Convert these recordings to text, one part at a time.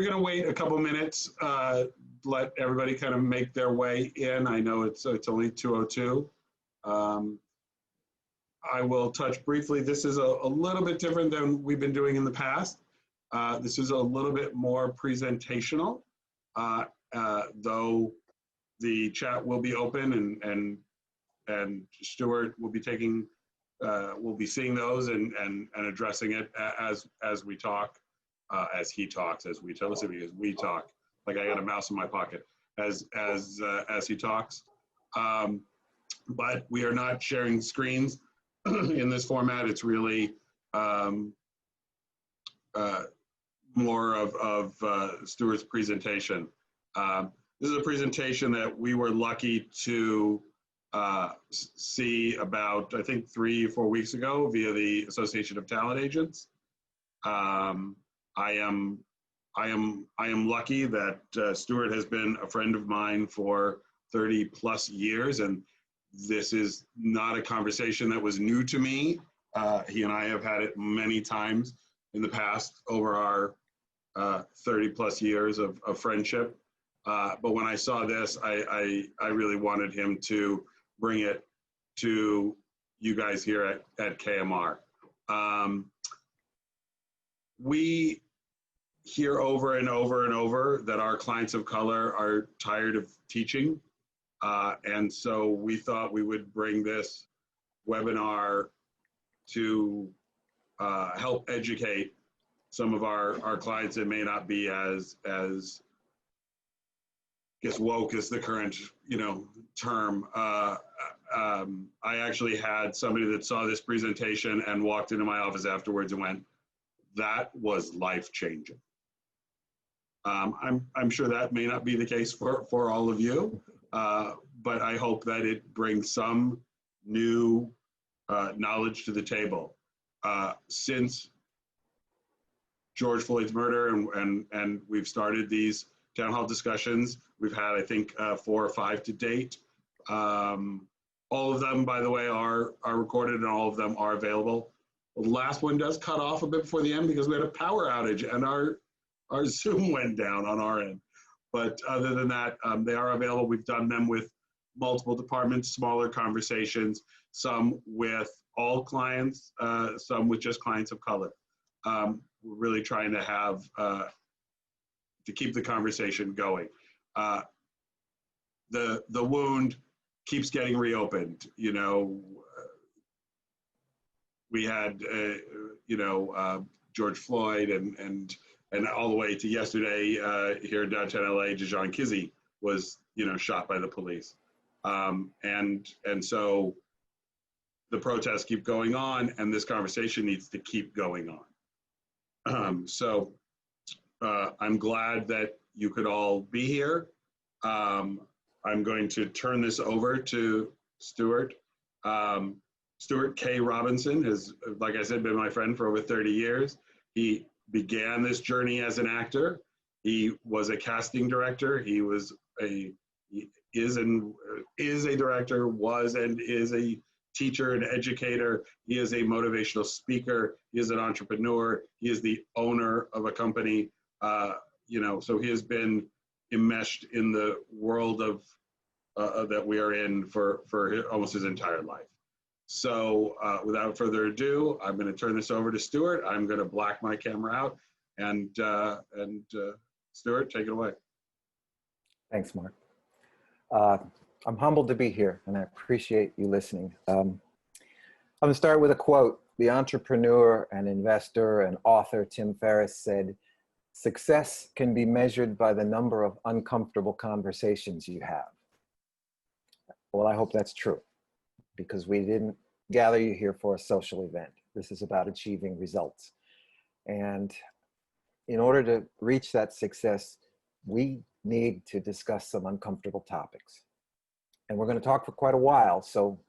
going to wait a couple minutes, let everybody kind of make their way in. I know it's only 2:02. I will touch briefly. This is a little bit different than we've been doing in the past. This is a little bit more presentational, though the chat will be open and Stuart will be taking, we'll be seeing those and addressing it as we talk, as he talks, as we tell us, because we talk, like I got a mouse in my pocket, as he talks. But we are not sharing screens in this format. It's really more of Stuart's presentation. This is a presentation that we were lucky to see about, I think, 3 or 4 weeks ago via the Association of Talent Agents. I am lucky that Stuart has been a friend of mine for 30 plus years, and this is not a conversation that was new to me. He and I have had it many times in the past over our 30 plus years of friendship. But when I saw this, I really wanted him to bring it to you guys here at KMR. We hear over and over and over that our clients of color are tired of teaching. And so we thought we would bring this webinar to help educate some of our clients that may not be as I guess woke is the current term. I actually had somebody that saw this presentation and walked into my office afterwards and went, "That was life-changing." I'm sure that may not be the case for all of you, but I hope that it brings some new knowledge to the table. Since George Floyd's murder and we've started these town hall discussions, we've had, I think, 4 or 5 to date. All of them, by the way, are recorded and all of them are available. The last one does cut off a bit before the end because we had a power outage and our Zoom went down on our end. But other than that, they are available. We've done them with multiple departments, smaller conversations, some with all clients, some with just clients of color. We're really trying to have, to keep the conversation going. The wound keeps getting reopened. We had, George Floyd and all the way to yesterday here in downtown LA, Dijon Kizzee was, shot by the police. And so the protests keep going on and this conversation needs to keep going on. So I'm glad that you could all be here. I'm going to turn this over to Stuart. Stuart K Robinson has, like I said, been my friend for over 30 years. He began this journey as an actor. He was a casting director. He is a director, was and is a teacher and educator. He is a motivational speaker. He is an entrepreneur. He is the owner of a company. So he has been enmeshed in the world of that we are in for almost his entire life. So without further ado, I'm going to turn this over to Stuart. I'm going to black my camera out and Stuart, take it away. Thanks, Mark. I'm humbled to be here and I appreciate you listening. I'm going to start with a quote. The entrepreneur and investor and author Tim Ferriss said, "Success can be measured by the number of uncomfortable conversations you have." Well, I hope that's true, because we didn't gather you here for a social event. This is about achieving results. And in order to reach that success, we need to discuss some uncomfortable topics. And we're going to talk for quite a while, so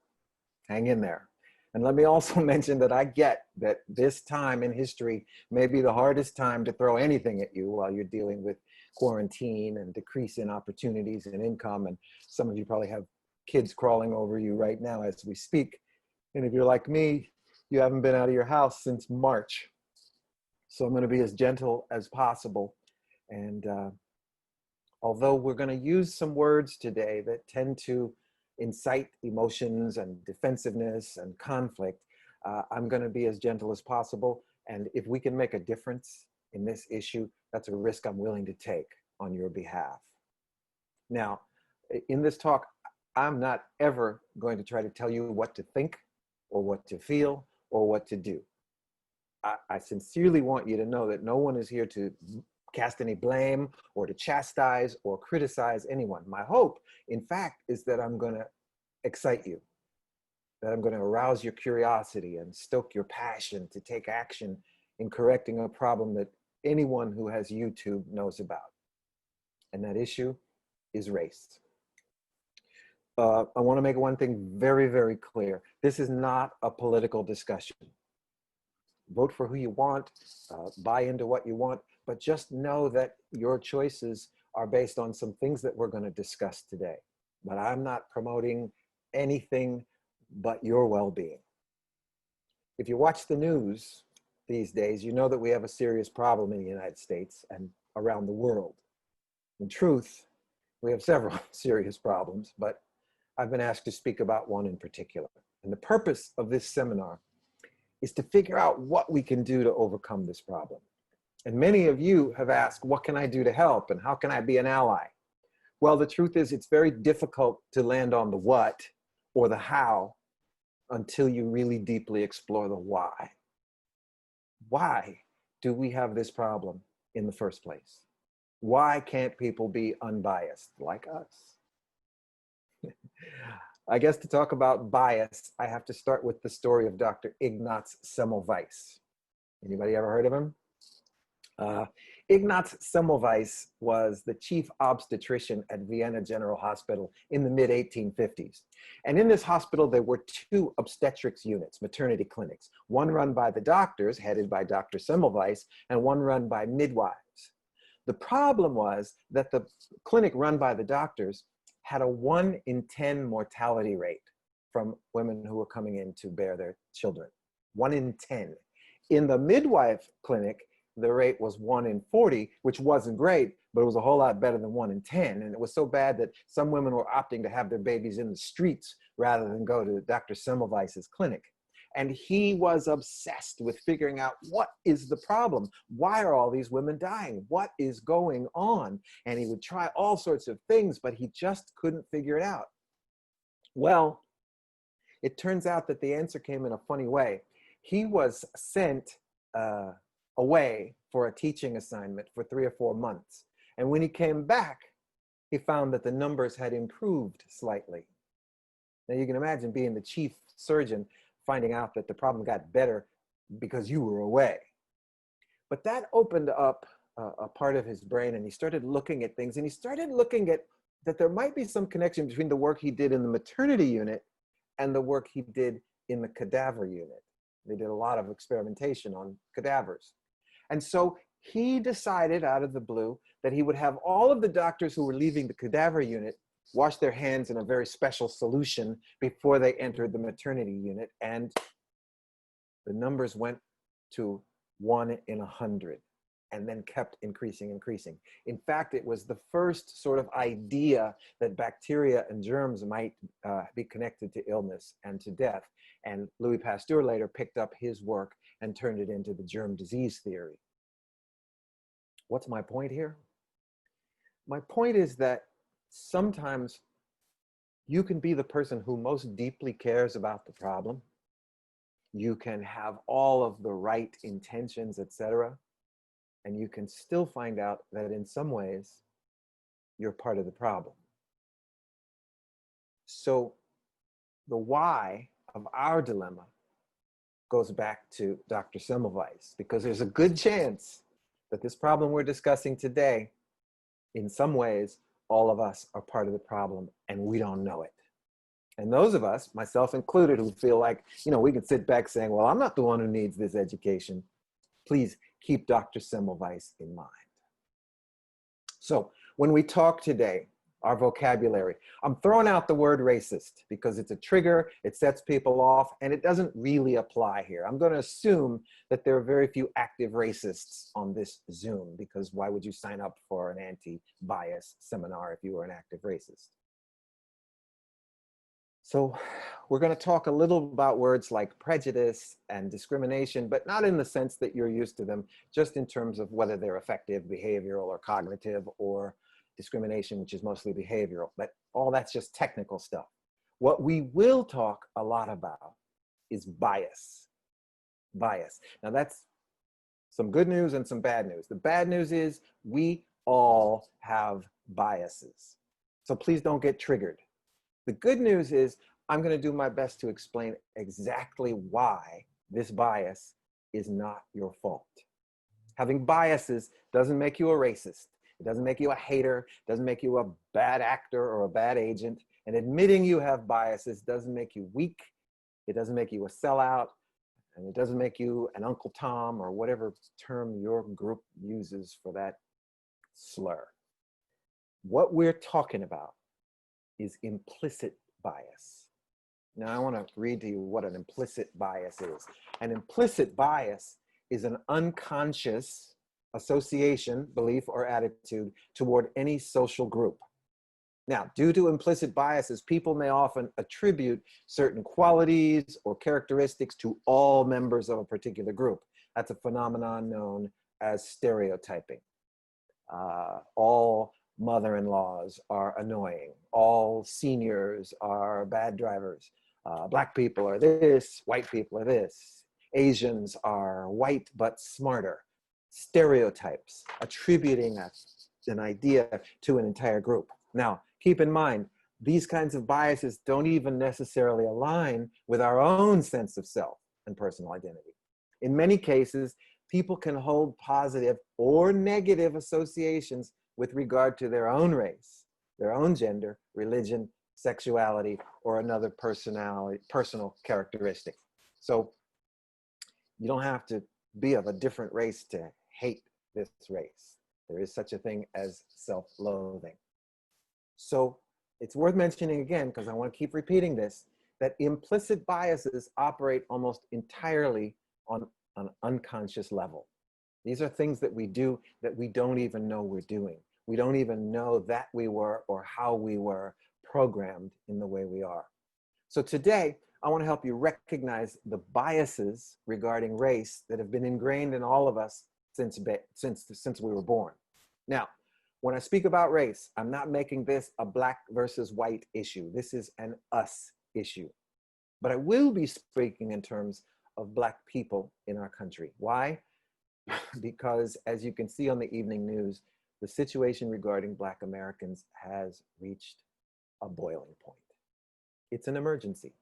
hang in there. And let me also mention that I get that this time in history may be the hardest time to throw anything at you while you're dealing with quarantine and decrease in opportunities and income. And some of you probably have kids crawling over you right now as we speak. And if you're like me, you haven't been out of your house since March. So I'm going to be as gentle as possible And although we're going to use some words today that tend to incite emotions and defensiveness and conflict, I'm going to be as gentle as possible. And if we can make a difference in this issue, that's a risk I'm willing to take on your behalf. Now, in this talk, I'm not ever going to try to tell you what to think or what to feel or what to do. I sincerely want you to know that no one is here to cast any blame or to chastise or criticize anyone. My hope, in fact, is that I'm going to excite you, that I'm going to arouse your curiosity and stoke your passion to take action in correcting a problem that anyone who has YouTube knows about. And that issue is race. I want to make one thing very, very clear. This is not a political discussion. Vote for who you want, buy into what you want, but just know that your choices are based on some things that we're going to discuss today. But I'm not promoting anything but your well-being. If you watch the news these days, you know that we have a serious problem in the United States and around the world. In truth, we have several serious problems, but I've been asked to speak about one in particular. And the purpose of this seminar is to figure out what we can do to overcome this problem. And many of you have asked, what can I do to help and how can I be an ally? Well, the truth is it's very difficult to land on the what or the how until you really deeply explore the why. Why do we have this problem in the first place? Why can't people be unbiased like us? I guess to talk about bias, I have to start with the story of Dr. Ignaz Semmelweis. Anybody ever heard of him? Ignaz Semmelweis was the chief obstetrician at Vienna General Hospital in the mid-1850s. And in this hospital, there were two obstetrics units, maternity clinics, one run by the doctors, headed by Dr. Semmelweis, and one run by midwives. The problem was that the clinic run by the doctors had a 1 in 10 mortality rate from women who were coming in to bear their children. 1 in 10. In the midwife clinic, the rate was 1 in 40, which wasn't great, but it was a whole lot better than 1 in 10. And it was so bad that some women were opting to have their babies in the streets rather than go to Dr. Semmelweis's clinic. And he was obsessed with figuring out what is the problem? Why are all these women dying? What is going on? And he would try all sorts of things, but he just couldn't figure it out. Well, it turns out that the answer came in a funny way. He was sent away for a teaching assignment for 3 or 4 months. And when he came back, he found that the numbers had improved slightly. Now you can imagine being the chief surgeon finding out that the problem got better because you were away. But that opened up a part of his brain, and he started looking at things, and he started looking at that there might be some connection between the work he did in the maternity unit and the work he did in the cadaver unit. They did a lot of experimentation on cadavers. And so he decided out of the blue that he would have all of the doctors who were leaving the cadaver unit wash their hands in a very special solution before they entered the maternity unit. And the numbers went to 1 in 100 and then kept increasing. In fact, it was the first sort of idea that bacteria and germs might be connected to illness and to death. And Louis Pasteur later picked up his work and turned it into the germ disease theory. What's my point here? My point is that sometimes you can be the person who most deeply cares about the problem. You can have all of the right intentions, etc. And you can still find out that in some ways, you're part of the problem. So the why of our dilemma goes back to Dr. Semmelweis, because there's a good chance that this problem we're discussing today, in some ways, all of us are part of the problem and we don't know it. And those of us, myself included, who feel like, we can sit back saying, well, I'm not the one who needs this education. Please keep Dr. Semmelweis in mind. So when we talk today, our vocabulary. I'm throwing out the word racist because it's a trigger, it sets people off, and it doesn't really apply here. I'm going to assume that there are very few active racists on this Zoom, because why would you sign up for an anti-bias seminar if you were an active racist? So we're going to talk a little about words like prejudice and discrimination, but not in the sense that you're used to them, just in terms of whether they're effective, behavioral, or cognitive, or discrimination, which is mostly behavioral. But all that's just technical stuff. What we will talk a lot about is bias. Bias. Now that's some good news and some bad news. The bad news is we all have biases. So please don't get triggered. The good news is I'm going to do my best to explain exactly why this bias is not your fault. Having biases doesn't make you a racist. It doesn't make you a hater. It doesn't make you a bad actor or a bad agent. And admitting you have biases doesn't make you weak. It doesn't make you a sellout. And it doesn't make you an Uncle Tom or whatever term your group uses for that slur. What we're talking about is implicit bias. Now I want to read to you what an implicit bias is. An implicit bias is an unconscious association, belief, or attitude toward any social group. Now, due to implicit biases, people may often attribute certain qualities or characteristics to all members of a particular group. That's a phenomenon known as stereotyping. All mother-in-laws are annoying. All seniors are bad drivers. Black people are this, white people are this. Asians are white but smarter. Stereotypes, attributing an idea to an entire group. Now, keep in mind, these kinds of biases don't even necessarily align with our own sense of self and personal identity. In many cases, people can hold positive or negative associations with regard to their own race, their own gender, religion, sexuality, or another personal characteristic. So you don't have to be of a different race to hate this race. There is such a thing as self-loathing. So it's worth mentioning again, because I want to keep repeating this, that implicit biases operate almost entirely on an unconscious level. These are things that we do that we don't even know we're doing. We don't even know that we were or how we were programmed in the way we are. So today, I want to help you recognize the biases regarding race that have been ingrained in all of us since we were born. Now, when I speak about race, I'm not making this a black versus white issue. This is an us issue. But I will be speaking in terms of Black people in our country. Why? Because as you can see on the evening news, the situation regarding Black Americans has reached a boiling point. It's an emergency.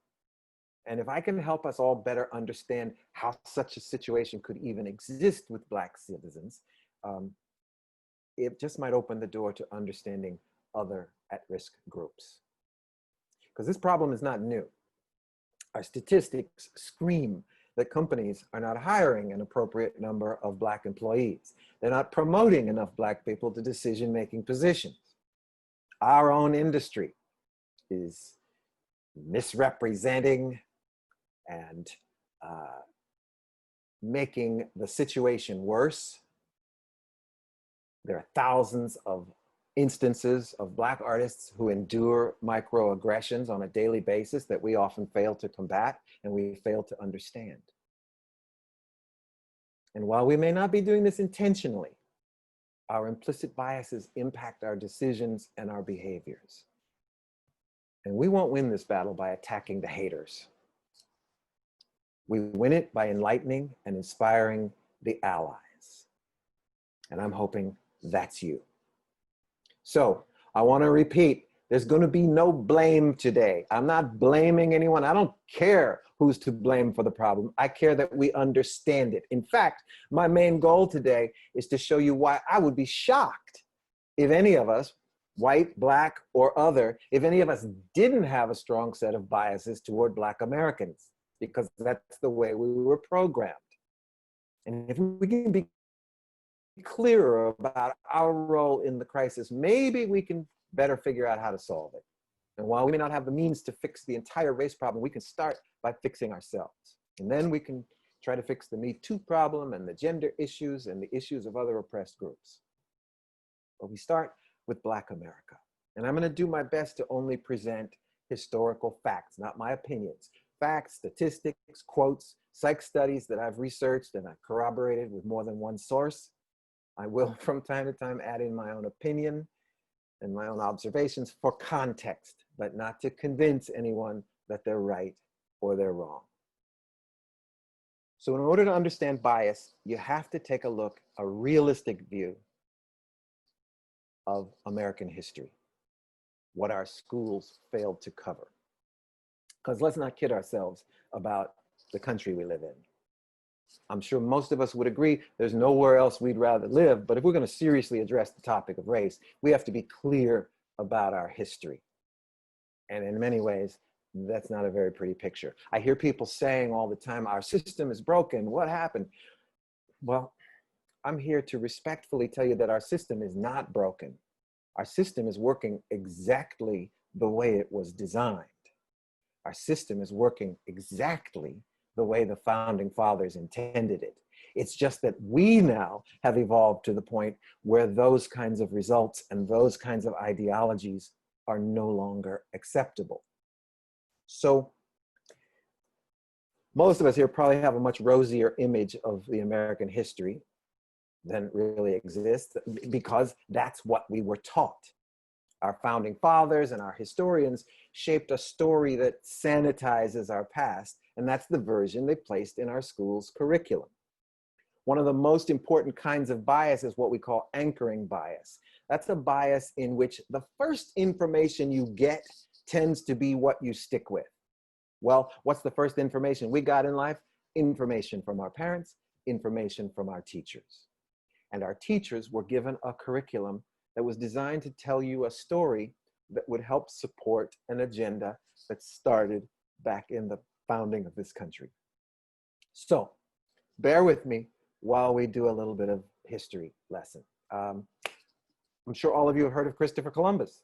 And if I can help us all better understand how such a situation could even exist with Black citizens, it just might open the door to understanding other at-risk groups. Because this problem is not new. Our statistics scream that companies are not hiring an appropriate number of Black employees. They're not promoting enough Black people to decision-making positions. Our own industry is misrepresenting and making the situation worse. There are thousands of instances of Black artists who endure microaggressions on a daily basis that we often fail to combat and we fail to understand. And while we may not be doing this intentionally, our implicit biases impact our decisions and our behaviors. And we won't win this battle by attacking the haters. We win it by enlightening and inspiring the allies. And I'm hoping that's you. So I want to repeat, there's going to be no blame today. I'm not blaming anyone. I don't care who's to blame for the problem. I care that we understand it. In fact, my main goal today is to show you why I would be shocked if any of us, white, Black, or other, if any of us didn't have a strong set of biases toward Black Americans, because that's the way we were programmed. And if we can be clearer about our role in the crisis, maybe we can better figure out how to solve it. And while we may not have the means to fix the entire race problem, we can start by fixing ourselves. And then we can try to fix the Me Too problem and the gender issues and the issues of other oppressed groups. But we start with Black America. And I'm going to do my best to only present historical facts, not my opinions. Facts, statistics, quotes, psych studies that I've researched and I've corroborated with more than one source. I will from time to time add in my own opinion and my own observations for context, but not to convince anyone that they're right or they're wrong. So in order to understand bias, you have to take a look, a realistic view of American history, what our schools failed to cover. Because let's not kid ourselves about the country we live in. I'm sure most of us would agree there's nowhere else we'd rather live, but if we're going to seriously address the topic of race, we have to be clear about our history. And in many ways, that's not a very pretty picture. I hear people saying all the time, our system is broken, what happened? Well, I'm here to respectfully tell you that our system is not broken. Our system is working exactly the way it was designed. Our system is working exactly the way the founding fathers intended it. It's just that we now have evolved to the point where those kinds of results and those kinds of ideologies are no longer acceptable. So most of us here probably have a much rosier image of the American history than really exists, because that's what we were taught. Our founding fathers and our historians shaped a story that sanitizes our past, and that's the version they placed in our school's curriculum. One of the most important kinds of bias is what we call anchoring bias. That's a bias in which the first information you get tends to be what you stick with. Well, what's the first information we got in life? Information from our parents, information from our teachers. And our teachers were given a curriculum that was designed to tell you a story that would help support an agenda that started back in the founding of this country. So bear with me while we do a little bit of history lesson. I'm sure all of you have heard of Christopher Columbus.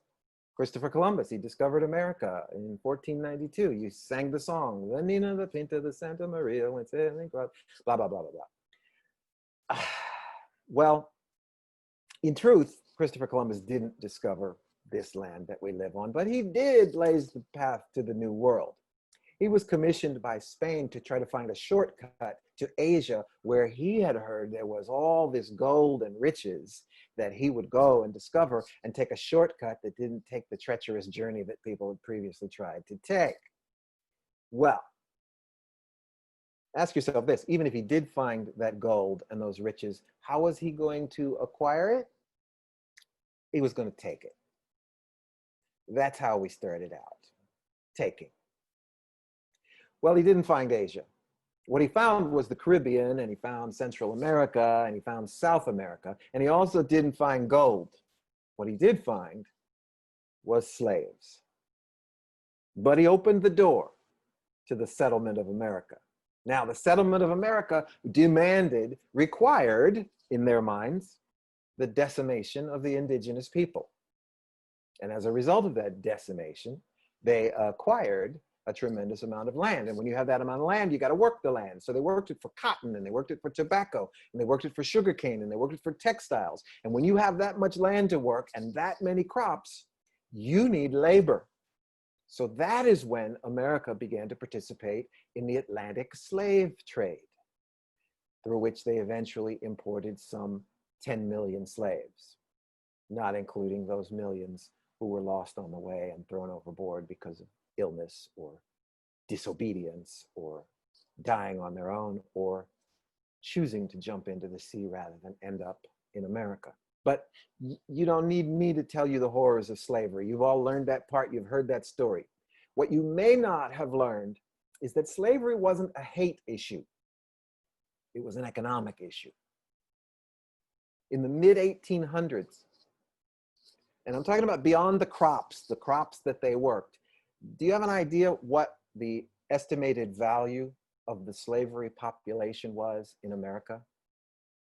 Christopher Columbus, he discovered America in 1492. You sang the song, the Nina, the Pinta, the Santa Maria, went sailing, blah, blah, blah, blah, blah. Well, in truth, Christopher Columbus didn't discover this land that we live on, but he did blaze the path to the New World. He was commissioned by Spain to try to find a shortcut to Asia, where he had heard there was all this gold and riches that he would go and discover and take a shortcut that didn't take the treacherous journey that people had previously tried to take. Well, ask yourself this, even if he did find that gold and those riches, how was he going to acquire it? He was going to take it. That's how we started out, taking. Well, he didn't find Asia. What he found was the Caribbean, and he found Central America, and he found South America, and he also didn't find gold. What he did find was slaves. But he opened the door to the settlement of America. Now, the settlement of America required, in their minds, the decimation of the indigenous people. And as a result of that decimation, they acquired a tremendous amount of land. And when you have that amount of land, you got to work the land. So they worked it for cotton, and they worked it for tobacco, and they worked it for sugarcane, and they worked it for textiles. And when you have that much land to work and that many crops, you need labor. So that is when America began to participate in the Atlantic slave trade, through which they eventually imported some 10 million slaves, not including those millions who were lost on the way and thrown overboard because of illness or disobedience or dying on their own or choosing to jump into the sea rather than end up in America. But you don't need me to tell you the horrors of slavery. You've all learned that part. You've heard that story. What you may not have learned is that slavery wasn't a hate issue. It was an economic issue. In the mid-1800s, and I'm talking about beyond the crops that they worked, do you have an idea what the estimated value of the slavery population was in America?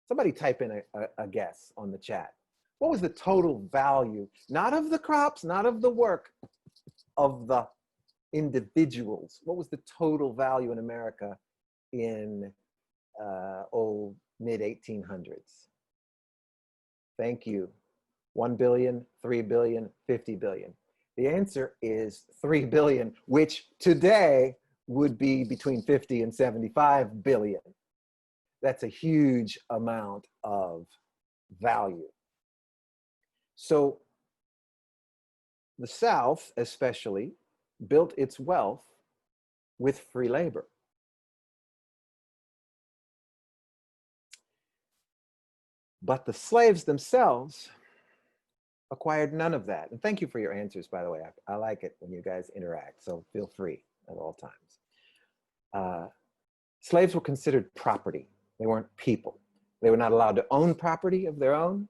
Somebody type in a guess on the chat. What was the total value, not of the crops, not of the work, of the individuals? What was the total value in America in mid-1800s? Thank you. 1 billion, 3 billion, 50 billion. The answer is 3 billion, which today would be between 50 and 75 billion. That's a huge amount of value. So the South, especially, built its wealth with free labor. But the slaves themselves acquired none of that. And thank you for your answers, by the way. I like it when you guys interact, so feel free at all times. Slaves were considered property. They weren't people. They were not allowed to own property of their own.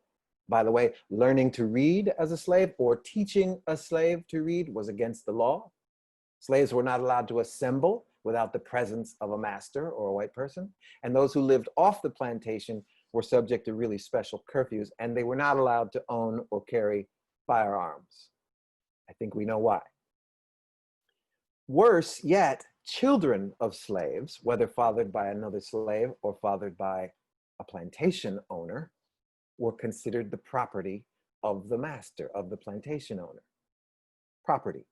By the way, learning to read as a slave or teaching a slave to read was against the law. Slaves were not allowed to assemble without the presence of a master or a white person. And those who lived off the plantation were subject to really special curfews, and they were not allowed to own or carry firearms. I think we know why. Worse yet, children of slaves, whether fathered by another slave or fathered by a plantation owner, were considered the property of the master, of the plantation owner. Property.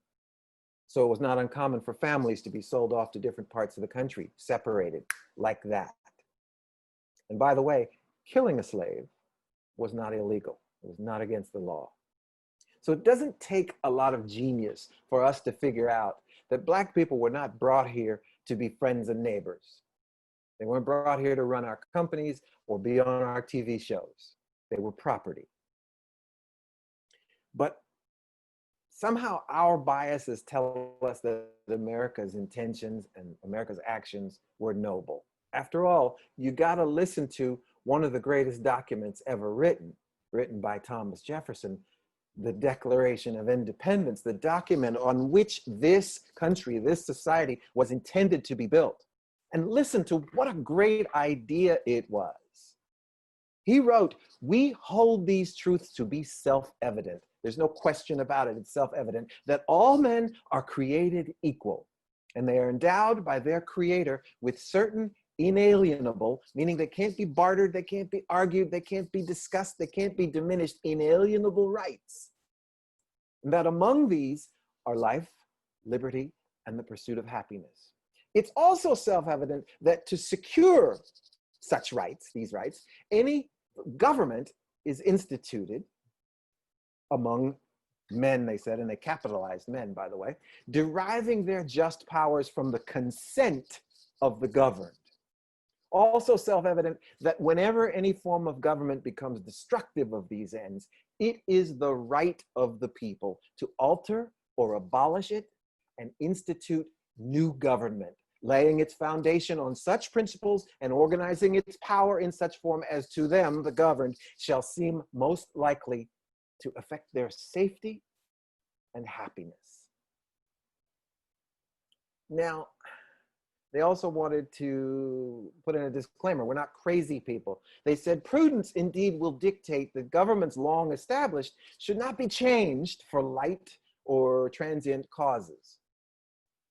So it was not uncommon for families to be sold off to different parts of the country, separated like that. And by the way, killing a slave was not illegal. It was not against the law. So it doesn't take a lot of genius for us to figure out that Black people were not brought here to be friends and neighbors. They weren't brought here to run our companies or be on our TV shows. They were property. But somehow our biases tell us that America's intentions and America's actions were noble. After all, you gotta listen to one of the greatest documents ever written by Thomas Jefferson, the Declaration of Independence, the document on which this country, this society was intended to be built. And listen to what a great idea it was. He wrote, "We hold these truths to be self-evident." There's no question about it, it's self-evident, that all men are created equal, and they are endowed by their creator with certain inalienable, meaning they can't be bartered, they can't be argued, they can't be discussed, they can't be diminished, inalienable rights. And that among these are life, liberty, and the pursuit of happiness. It's also self-evident that to secure such rights, these rights, any government is instituted among men, they said, and they capitalized men, by the way, deriving their just powers from the consent of the governed. Also self-evident that whenever any form of government becomes destructive of these ends, it is the right of the people to alter or abolish it and institute new government, laying its foundation on such principles and organizing its power in such form as to them, the governed, shall seem most likely to affect their safety and happiness. Now, they also wanted to put in a disclaimer. We're not crazy people. They said prudence indeed will dictate that governments long established should not be changed for light or transient causes.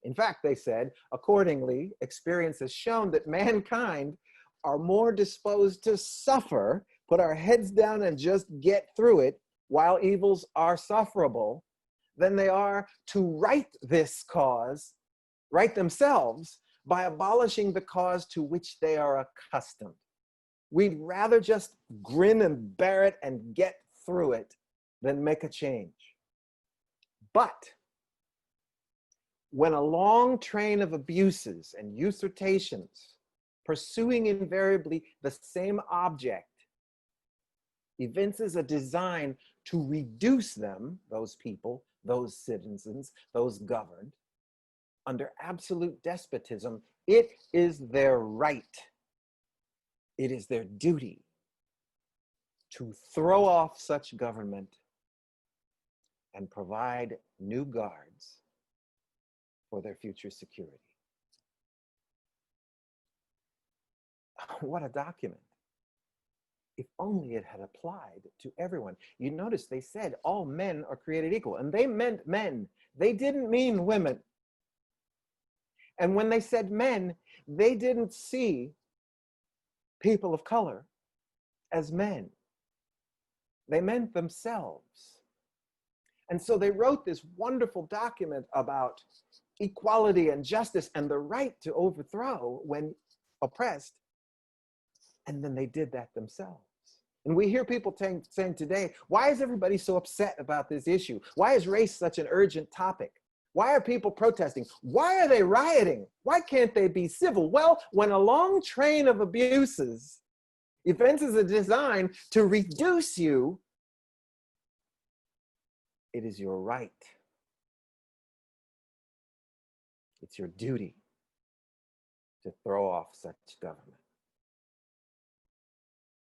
In fact, they said, accordingly, experience has shown that mankind are more disposed to suffer, put our heads down and just get through it while evils are sufferable, than they are to right this cause, right themselves, by abolishing the cause to which they are accustomed. We'd rather just grin and bear it and get through it than make a change. But when a long train of abuses and usurpations, pursuing invariably the same object, evinces a design to reduce them, those people, those citizens, those governed, under absolute despotism, it is their right, it is their duty to throw off such government and provide new guards for their future security. What a document. If only it had applied to everyone. You notice they said all men are created equal, and they meant men. They didn't mean women. And when they said men, they didn't see people of color as men. They meant themselves. And so they wrote this wonderful document about equality and justice and the right to overthrow when oppressed. And then they did that themselves. And we hear people saying today, why is everybody so upset about this issue? Why is race such an urgent topic? Why are people protesting? Why are they rioting? Why can't they be civil? Well, when a long train of abuses, offenses are designed to reduce you, it is your right. It's your duty to throw off such government.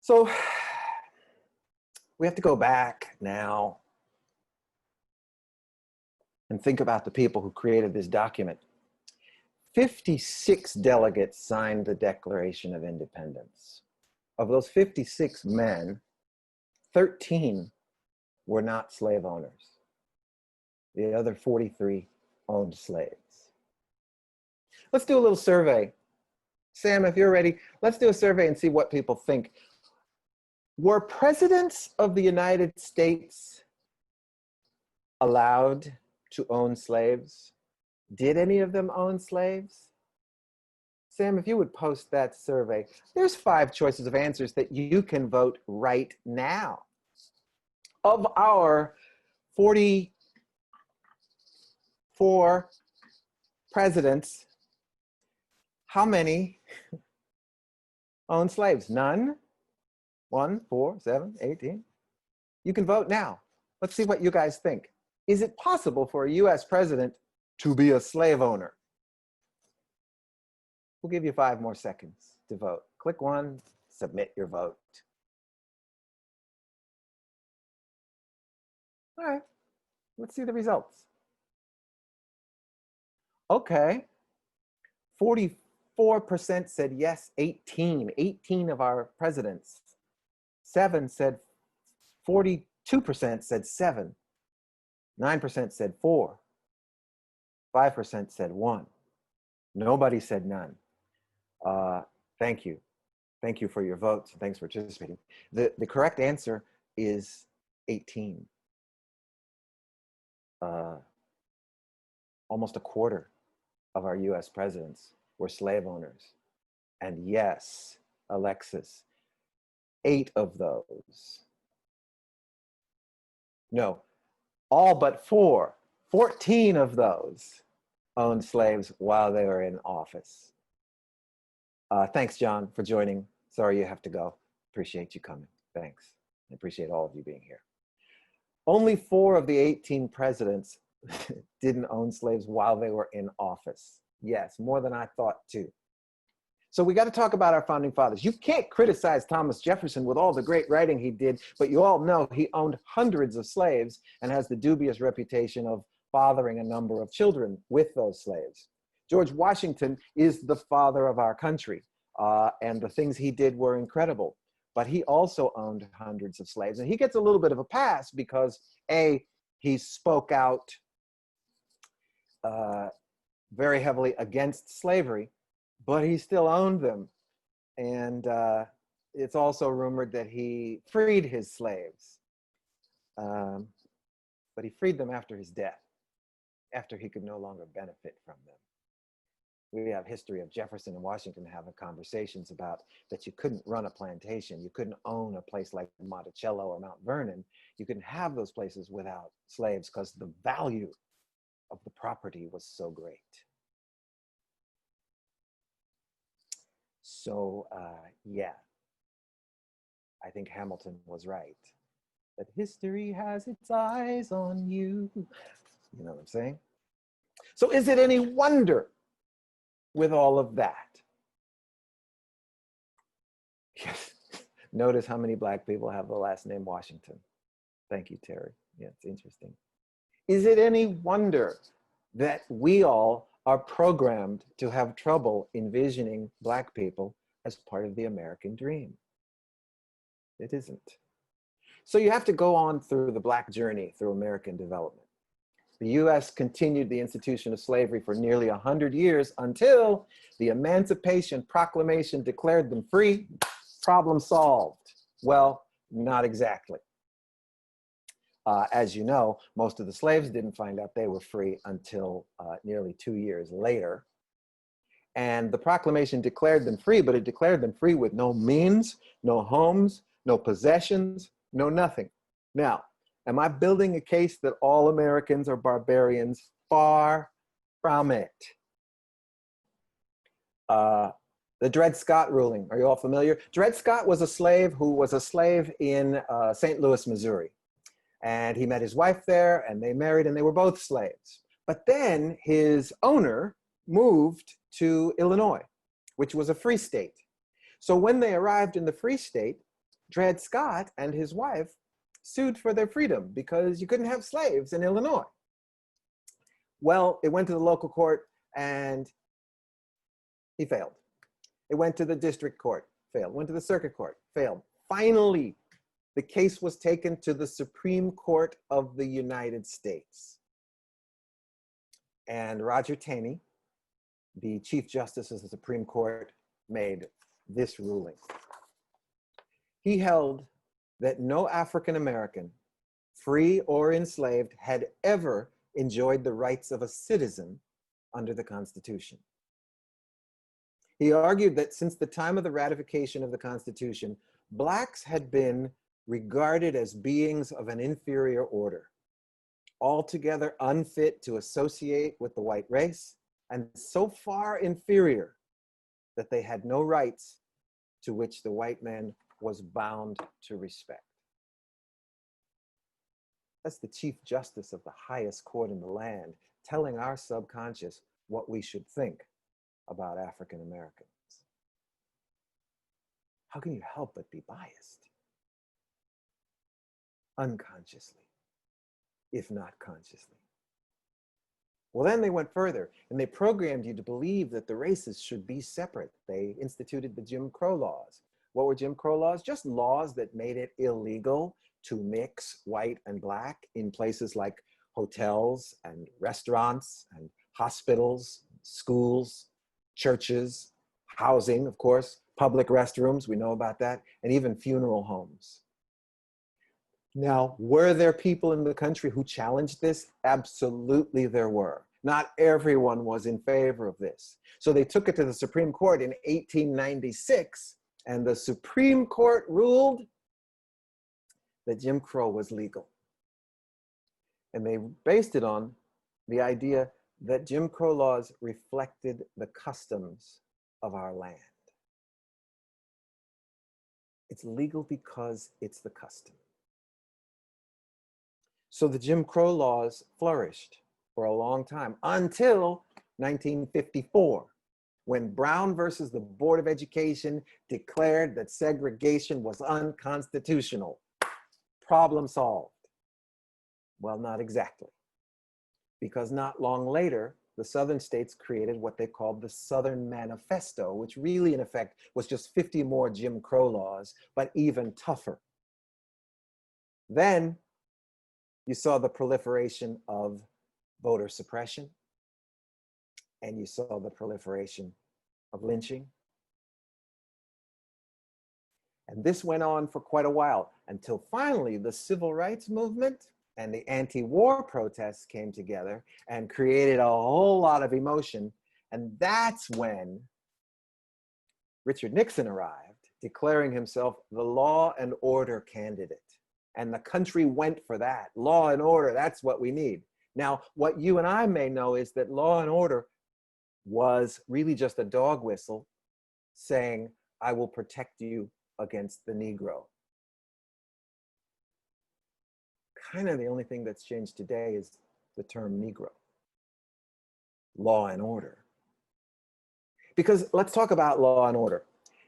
So we have to go back now and think about the people who created this document. 56 delegates signed the Declaration of Independence. Of those 56 men, 13 were not slave owners. The other 43 owned slaves. Let's do a little survey. Sam, if you're ready, let's do a survey and see what people think. Were presidents of the United States allowed to own slaves? Did any of them own slaves? Sam, if you would post that survey, there's 5 choices of answers that you can vote right now. Of our 44 presidents, how many own slaves? None? 1, 4, 7, 18. You can vote now. Let's see what you guys think. Is it possible for a US president to be a slave owner? We'll give you 5 more seconds to vote. Click 1, submit your vote. All right, let's see the results. Okay, 44% said yes, 18 of our presidents. 7 said, 42% said 7. 9% said 4. 5% said 1. Nobody said none. Thank you. Thank you for your votes. Thanks for participating. The correct answer is 18. Almost a quarter of our US presidents were slave owners. And yes, Alexis, 8 of those. No, all but 4, 14 of those owned slaves while they were in office. Thanks, John, for joining. Sorry you have to go. Appreciate you coming. Thanks. I appreciate all of you being here. Only 4 of the 18 presidents didn't own slaves while they were in office. Yes, more than I thought too. So we got to talk about our founding fathers. You can't criticize Thomas Jefferson with all the great writing he did, but you all know he owned hundreds of slaves and has the dubious reputation of fathering a number of children with those slaves. George Washington is the father of our country, and the things he did were incredible, but he also owned hundreds of slaves. And he gets a little bit of a pass because A, he spoke out very heavily against slavery, but he still owned them. And it's also rumored that he freed his slaves, but he freed them after his death, after he could no longer benefit from them. We have history of Jefferson and Washington having conversations about that you couldn't run a plantation, you couldn't own a place like Monticello or Mount Vernon, you couldn't have those places without slaves because the value of the property was so great. So yeah, I think Hamilton was right, that history has its eyes on you. You know what I'm saying? So is it any wonder with all of that? Yes. Notice how many Black people have the last name Washington. Thank you, Terry. Yeah, it's interesting. Is it any wonder that we all are programmed to have trouble envisioning Black people as part of the American dream? It isn't. So you have to go on through the Black journey through American development. The US continued the institution of slavery for nearly 100 years until the Emancipation Proclamation declared them free. Problem solved. Well, not exactly. As you know, most of the slaves didn't find out they were free until nearly 2 years later. And the proclamation declared them free, but it declared them free with no means, no homes, no possessions, no nothing. Now, am I building a case that all Americans are barbarians? Far from it. The Dred Scott ruling, are you all familiar? Dred Scott was a slave who was a slave in St. Louis, Missouri. And he met his wife there, and they married, and they were both slaves. But then his owner moved to Illinois, which was a free state. So when they arrived in the free state, Dred Scott and his wife sued for their freedom because you couldn't have slaves in Illinois. Well, it went to the local court and he failed. It went to the district court, failed. Went to the circuit court, failed. Finally, the case was taken to the Supreme Court of the United States. And Roger Taney, the Chief Justice of the Supreme Court, made this ruling. He held that no African American, free or enslaved, had ever enjoyed the rights of a citizen under the Constitution. He argued that since the time of the ratification of the Constitution, Blacks had been regarded as beings of an inferior order, altogether unfit to associate with the white race, and so far inferior that they had no rights to which the white man was bound to respect. That's the Chief Justice of the highest court in the land telling our subconscious what we should think about African Americans. How can you help but be biased? Unconsciously, if not consciously. Well, then they went further and they programmed you to believe that the races should be separate. They instituted the Jim Crow laws. What were Jim Crow laws? Just laws that made it illegal to mix white and black in places like hotels and restaurants and hospitals, schools, churches, housing, of course, public restrooms, we know about that, and even funeral homes. Now, were there people in the country who challenged this? Absolutely there were. Not everyone was in favor of this. So they took it to the Supreme Court in 1896, and the Supreme Court ruled that Jim Crow was legal. And they based it on the idea that Jim Crow laws reflected the customs of our land. It's legal because it's the custom. So the Jim Crow laws flourished for a long time until 1954, when Brown versus the Board of Education declared that segregation was unconstitutional. Problem solved. Well, not exactly. Because not long later, the Southern states created what they called the Southern Manifesto, which really, in effect, was just 50 more Jim Crow laws, but even tougher. Then you saw the proliferation of voter suppression, and you saw the proliferation of lynching. And this went on for quite a while until finally the civil rights movement and the anti-war protests came together and created a whole lot of emotion. And that's when Richard Nixon arrived, declaring himself the law and order candidate. And the country went for that. Law and order, that's what we need. Now, what you and I may know is that law and order was really just a dog whistle saying, I will protect you against the Negro. Kind of the only thing that's changed today is the term Negro. Law and order. Because let's talk about law and order.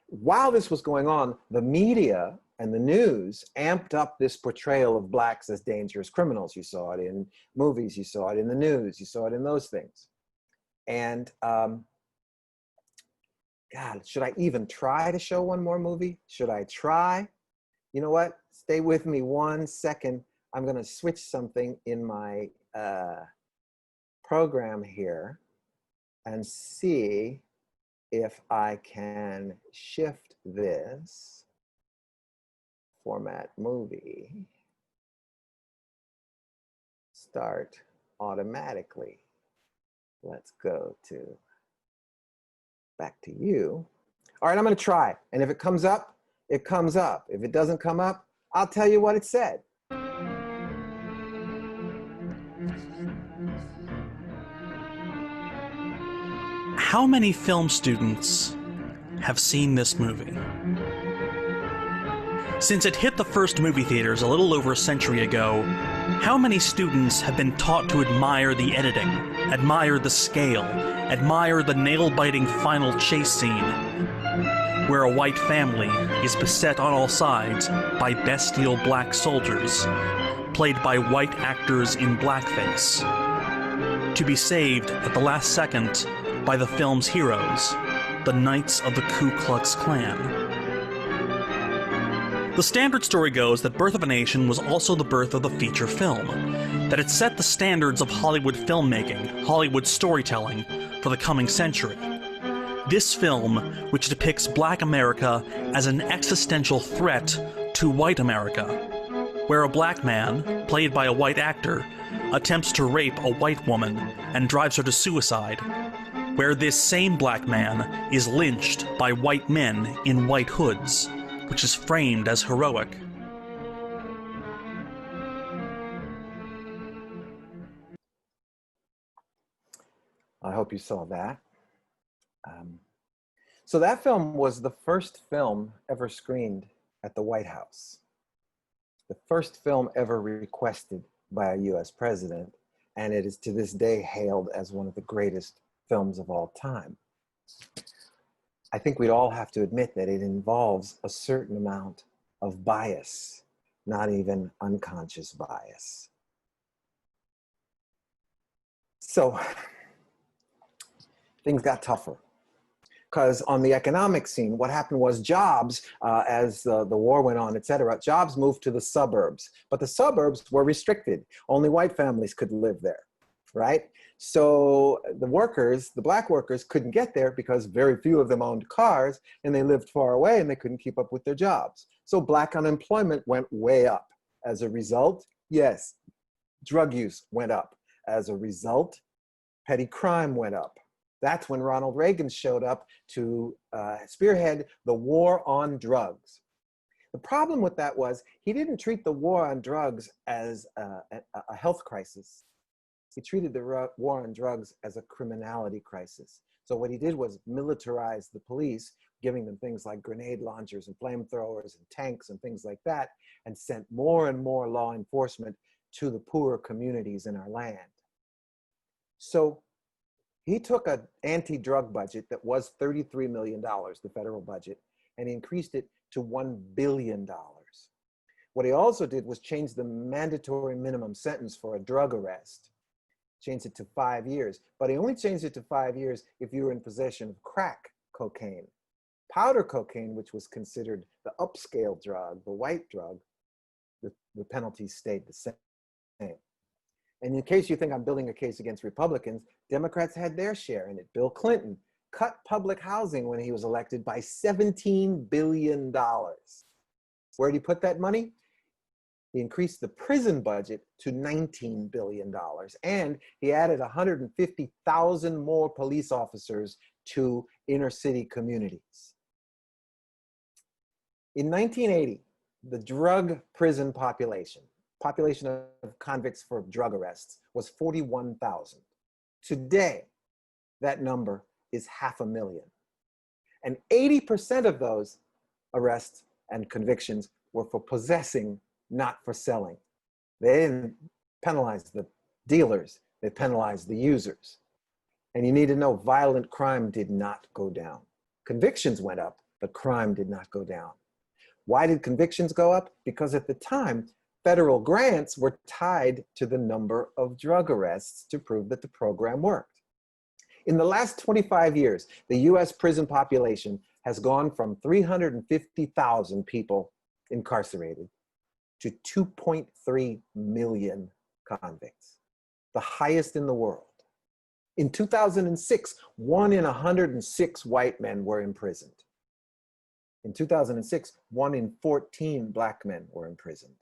While this was going on, the media and the news amped up this portrayal of Blacks as dangerous criminals. You saw it in movies, you saw it in the news, you saw it in those things. And God, should I even try to show one more movie? Should I try? you know what? Stay with me 1 second. I'm going to switch something in my program here and see if I can shift this format movie, start automatically. Let's go to back to you. All right, I'm going to try. And if it comes up, it comes up. If it doesn't come up, I'll tell you what it said. How many film students have seen this movie? Since it hit the first movie theaters a little over a century ago, how many students have been taught to admire the editing, admire the scale, admire the nail-biting final chase scene, where a white family is beset on all sides by bestial black soldiers, played by white actors in blackface, to be saved at the last second by the film's heroes, the Knights of the Ku Klux Klan. The standard story goes that Birth of a Nation was also the birth of the feature film, that it set the standards of Hollywood filmmaking, Hollywood storytelling, for the coming century. This film, which depicts Black America as an existential threat to white America, where a black man, played by a white actor, attempts to rape a white woman and drives her to suicide, where this same black man is lynched by white men in white hoods, which is framed as heroic. I hope you saw that. So that film was the first film ever screened at the White House. The first film ever requested by a US president, and it is to this day hailed as one of the greatest films of all time. I think we'd all have to admit that it involves a certain amount of bias, not even unconscious bias. So things got tougher. Because on the economic scene, what happened was jobs, as the war went on, et cetera, jobs moved to the suburbs. But the suburbs were restricted. Only white families could live there, right? So the workers, the black workers, couldn't get there because very few of them owned cars and they lived far away and they couldn't keep up with their jobs. So black unemployment went way up. As a result, yes, drug use went up. As a result, petty crime went up. That's when Ronald Reagan showed up to spearhead the war on drugs. The problem with that was he didn't treat the war on drugs as a health crisis. He treated the war on drugs as a criminality crisis. So what he did was militarize the police, giving them things like grenade launchers and flamethrowers and tanks and things like that, and sent more and more law enforcement to the poorer communities in our land. So he took an anti-drug budget that was $33 million, the federal budget, and he increased it to $1 billion. What he also did was change the mandatory minimum sentence for a drug arrest, changed it to 5 years, but he only changed it to 5 years if you were in possession of crack cocaine. Powder cocaine, which was considered the upscale drug, the white drug, the penalties stayed the same. And in case you think I'm building a case against Republicans, Democrats had their share in it. Bill Clinton cut public housing when he was elected by $17 billion. Where did he put that money? He increased the prison budget to $19 billion. And he added 150,000 more police officers to inner city communities. In 1980, the drug prison population of convicts for drug arrests was 41,000. Today, that number is 500,000. And 80% of those arrests and convictions were for possessing, not for selling. They didn't penalize the dealers, they penalized the users. And you need to know, violent crime did not go down. Convictions went up, but crime did not go down. Why did convictions go up? Because at the time, federal grants were tied to the number of drug arrests to prove that the program worked. In the last 25 years, the US prison population has gone from 350,000 people incarcerated to 2.3 million convicts, the highest in the world. In 2006, 1 in 106 white men were imprisoned. In 2006, 1 in 14 black men were imprisoned.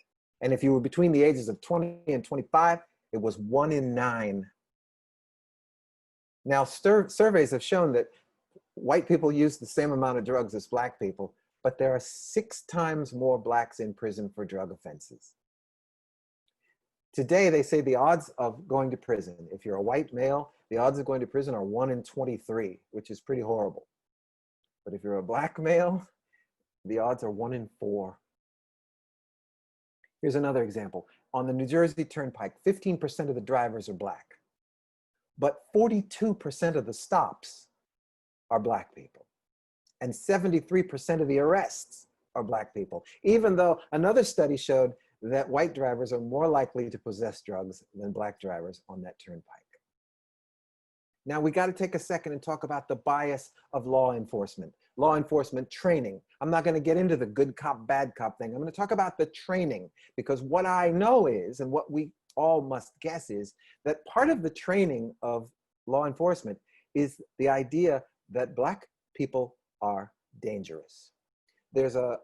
And if you were between the ages of 20 and 25, it was 1 in 9. Now, surveys have shown that white people use the same amount of drugs as black people, but there are 6 times more blacks in prison for drug offenses. Today, they say the odds of going to prison, if you're a white male, the odds of going to prison are 1 in 23, which is pretty horrible. But if you're a black male, the odds are 1 in 4. Here's another example. On the New Jersey Turnpike, 15% of the drivers are black, but 42% of the stops are black people. And 73% of the arrests are black people, even though another study showed that white drivers are more likely to possess drugs than black drivers on that turnpike. Now we got to take a second and talk about the bias of law enforcement training. I'm not going to get into the good cop, bad cop thing. I'm going to talk about the training, because what I know is, and what we all must guess is, that part of the training of law enforcement is the idea that black people are dangerous. There's a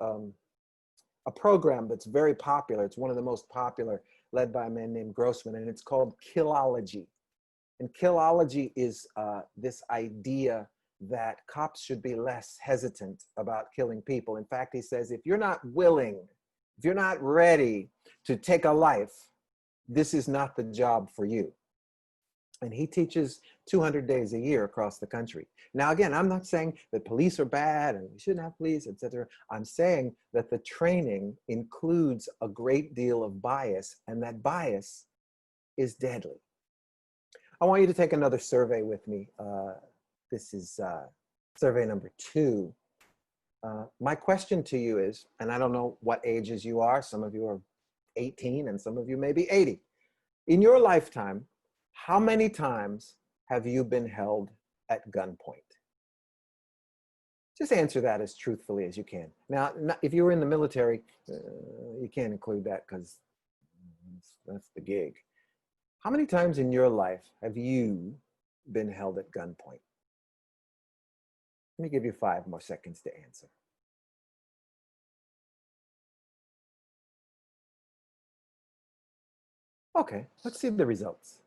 program that's very popular. It's one of the most popular, led by a man named Grossman, and it's called Killology. And Killology is this idea that cops should be less hesitant about killing people. In fact, he says, if you're not willing, if you're not ready to take a life, this is not the job for you. And he teaches 200 days a year across the country. Now, again, I'm not saying that police are bad and we shouldn't have police, etc. I'm saying that the training includes a great deal of bias, and that bias is deadly. I want you to take another survey with me. This is survey number 2. My question to you is, and I don't know what ages you are, some of you are 18 and some of you may be 80. In your lifetime, how many times have you been held at gunpoint? Just answer that as truthfully as you can. Now, if you were in the military, you can't include that because that's the gig. How many times in your life have you been held at gunpoint? Let me give you 5 more seconds to answer. Okay, let's see the results.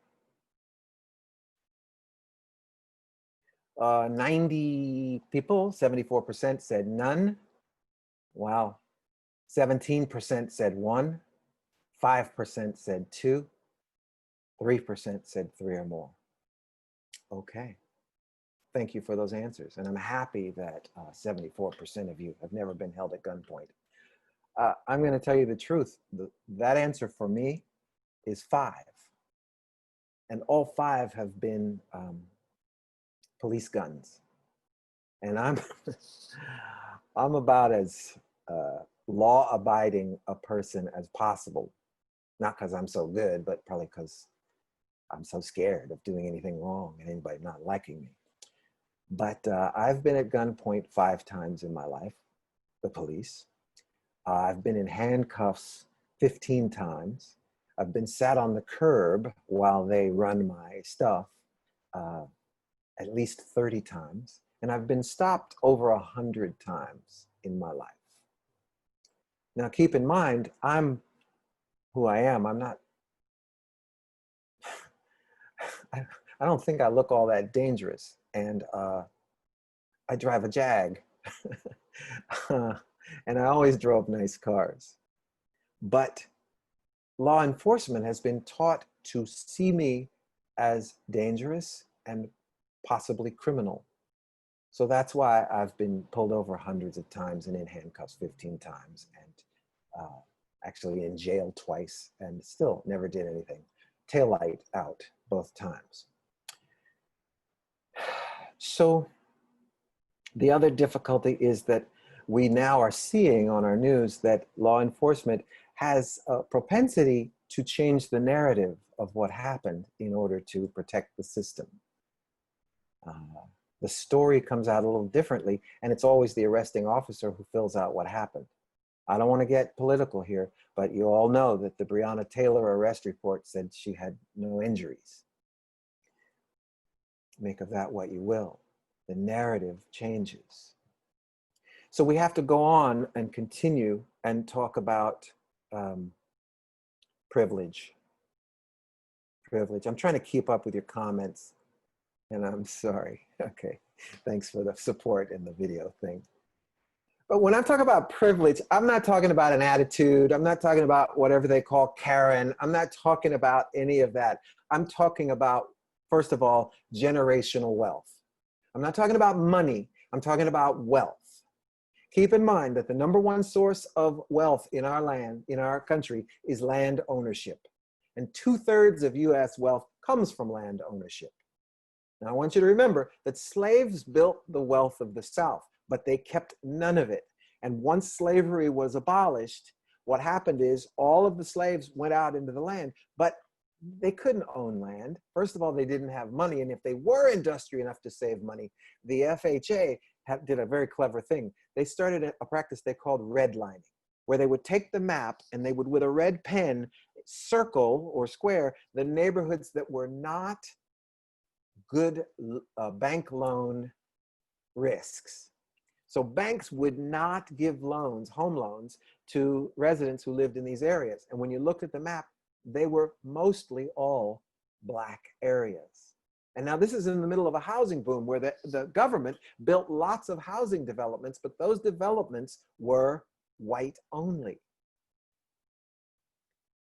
90 people, 74% said none. Wow. 17% said 1. 5% said 2. 3% said 3 or more. Okay. Thank you for those answers. And I'm happy that 74% of you have never been held at gunpoint. I'm going to tell you the truth. That answer for me is 5. And all 5 have been police guns. And I'm about as law-abiding a person as possible. Not because I'm so good, but probably because I'm so scared of doing anything wrong and anybody not liking me. But I've been at gunpoint 5 times in my life, the police. I've been in handcuffs 15 times. I've been sat on the curb while they run my stuff at least 30 times. And I've been stopped over 100 times in my life. Now keep in mind, I'm who I am. I'm not, I don't think I look all that dangerous. And I drive a Jag. And I always drove nice cars. But law enforcement has been taught to see me as dangerous and possibly criminal. So that's why I've been pulled over hundreds of times and in handcuffs 15 times and actually in jail twice and still never did anything. Taillight out both times. So the other difficulty is that we now are seeing on our news that law enforcement has a propensity to change the narrative of what happened in order to protect the system. The story comes out a little differently, and it's always the arresting officer who fills out what happened. I don't want to get political here, but you all know that the Breonna Taylor arrest report said she had no injuries. Make of that what you will. The narrative changes. So we have to go on and continue and talk about privilege. Privilege. I'm trying to keep up with your comments, and I'm sorry. Okay, thanks for the support in the video thing. But when I'm talking about privilege, I'm not talking about an attitude. I'm not talking about whatever they call Karen. I'm not talking about any of that. I'm talking about, first of all, generational wealth. I'm not talking about money. I'm talking about wealth. Keep in mind that the #1 source of wealth in our land, in our country, is land ownership. And 2/3 of US wealth comes from land ownership. Now, I want you to remember that slaves built the wealth of the South, but they kept none of it. And once slavery was abolished, what happened is all of the slaves went out into the land, but they couldn't own land. First of all, they didn't have money. And if they were industrious enough to save money, the FHA did a very clever thing. They started a practice they called redlining, where they would take the map and they would, with a red pen, circle or square the neighborhoods that were not good bank loan risks. So banks would not give loans, home loans, to residents who lived in these areas. And when you looked at the map, they were mostly all Black areas. And now this is in the middle of a housing boom where the government built lots of housing developments, but those developments were white only.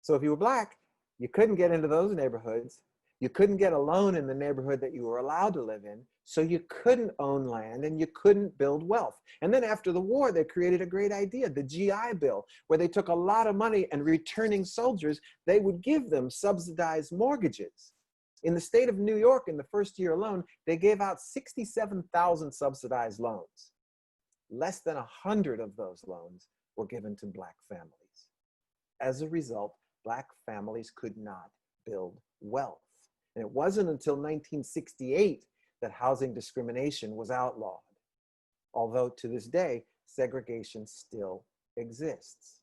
So if you were Black, you couldn't get into those neighborhoods. You couldn't get a loan in the neighborhood that you were allowed to live in, so you couldn't own land and you couldn't build wealth. And then after the war, they created a great idea, the GI Bill, where they took a lot of money and returning soldiers, they would give them subsidized mortgages. In the state of New York, in the first year alone, they gave out 67,000 subsidized loans. Less than 100 of those loans were given to Black families. As a result, Black families could not build wealth. And it wasn't until 1968 that housing discrimination was outlawed, although to this day, segregation still exists.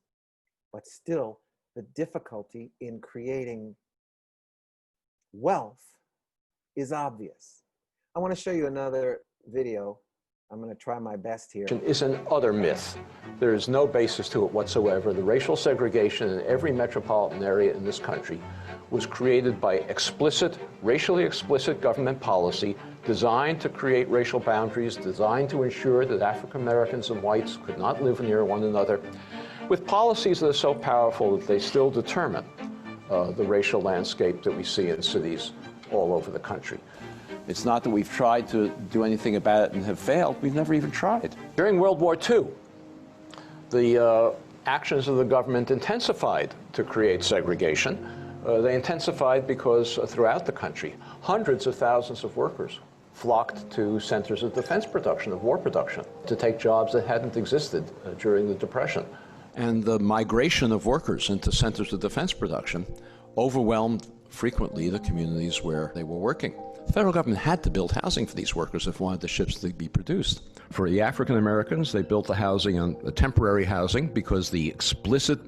But still, the difficulty in creating wealth is obvious. I want to show you another video. I'm going to try my best here. Is an utter myth. There is no basis to it whatsoever. The racial segregation in every metropolitan area in this country was created by racially explicit government policy designed to create racial boundaries, designed to ensure that African Americans and whites could not live near one another, with policies that are so powerful that they still determine the racial landscape that we see in cities all over the country. It's not that we've tried to do anything about it and have failed. We've never even tried. During World War II, the actions of the government intensified to create segregation. They intensified because throughout the country, hundreds of thousands of workers flocked to centers of defense production, of war production, to take jobs that hadn't existed during the Depression. And the migration of workers into centers of defense production overwhelmed frequently the communities where they were working. The federal government had to build housing for these workers if wanted the ships to be produced. For the African Americans, they built the housing on temporary housing because the explicit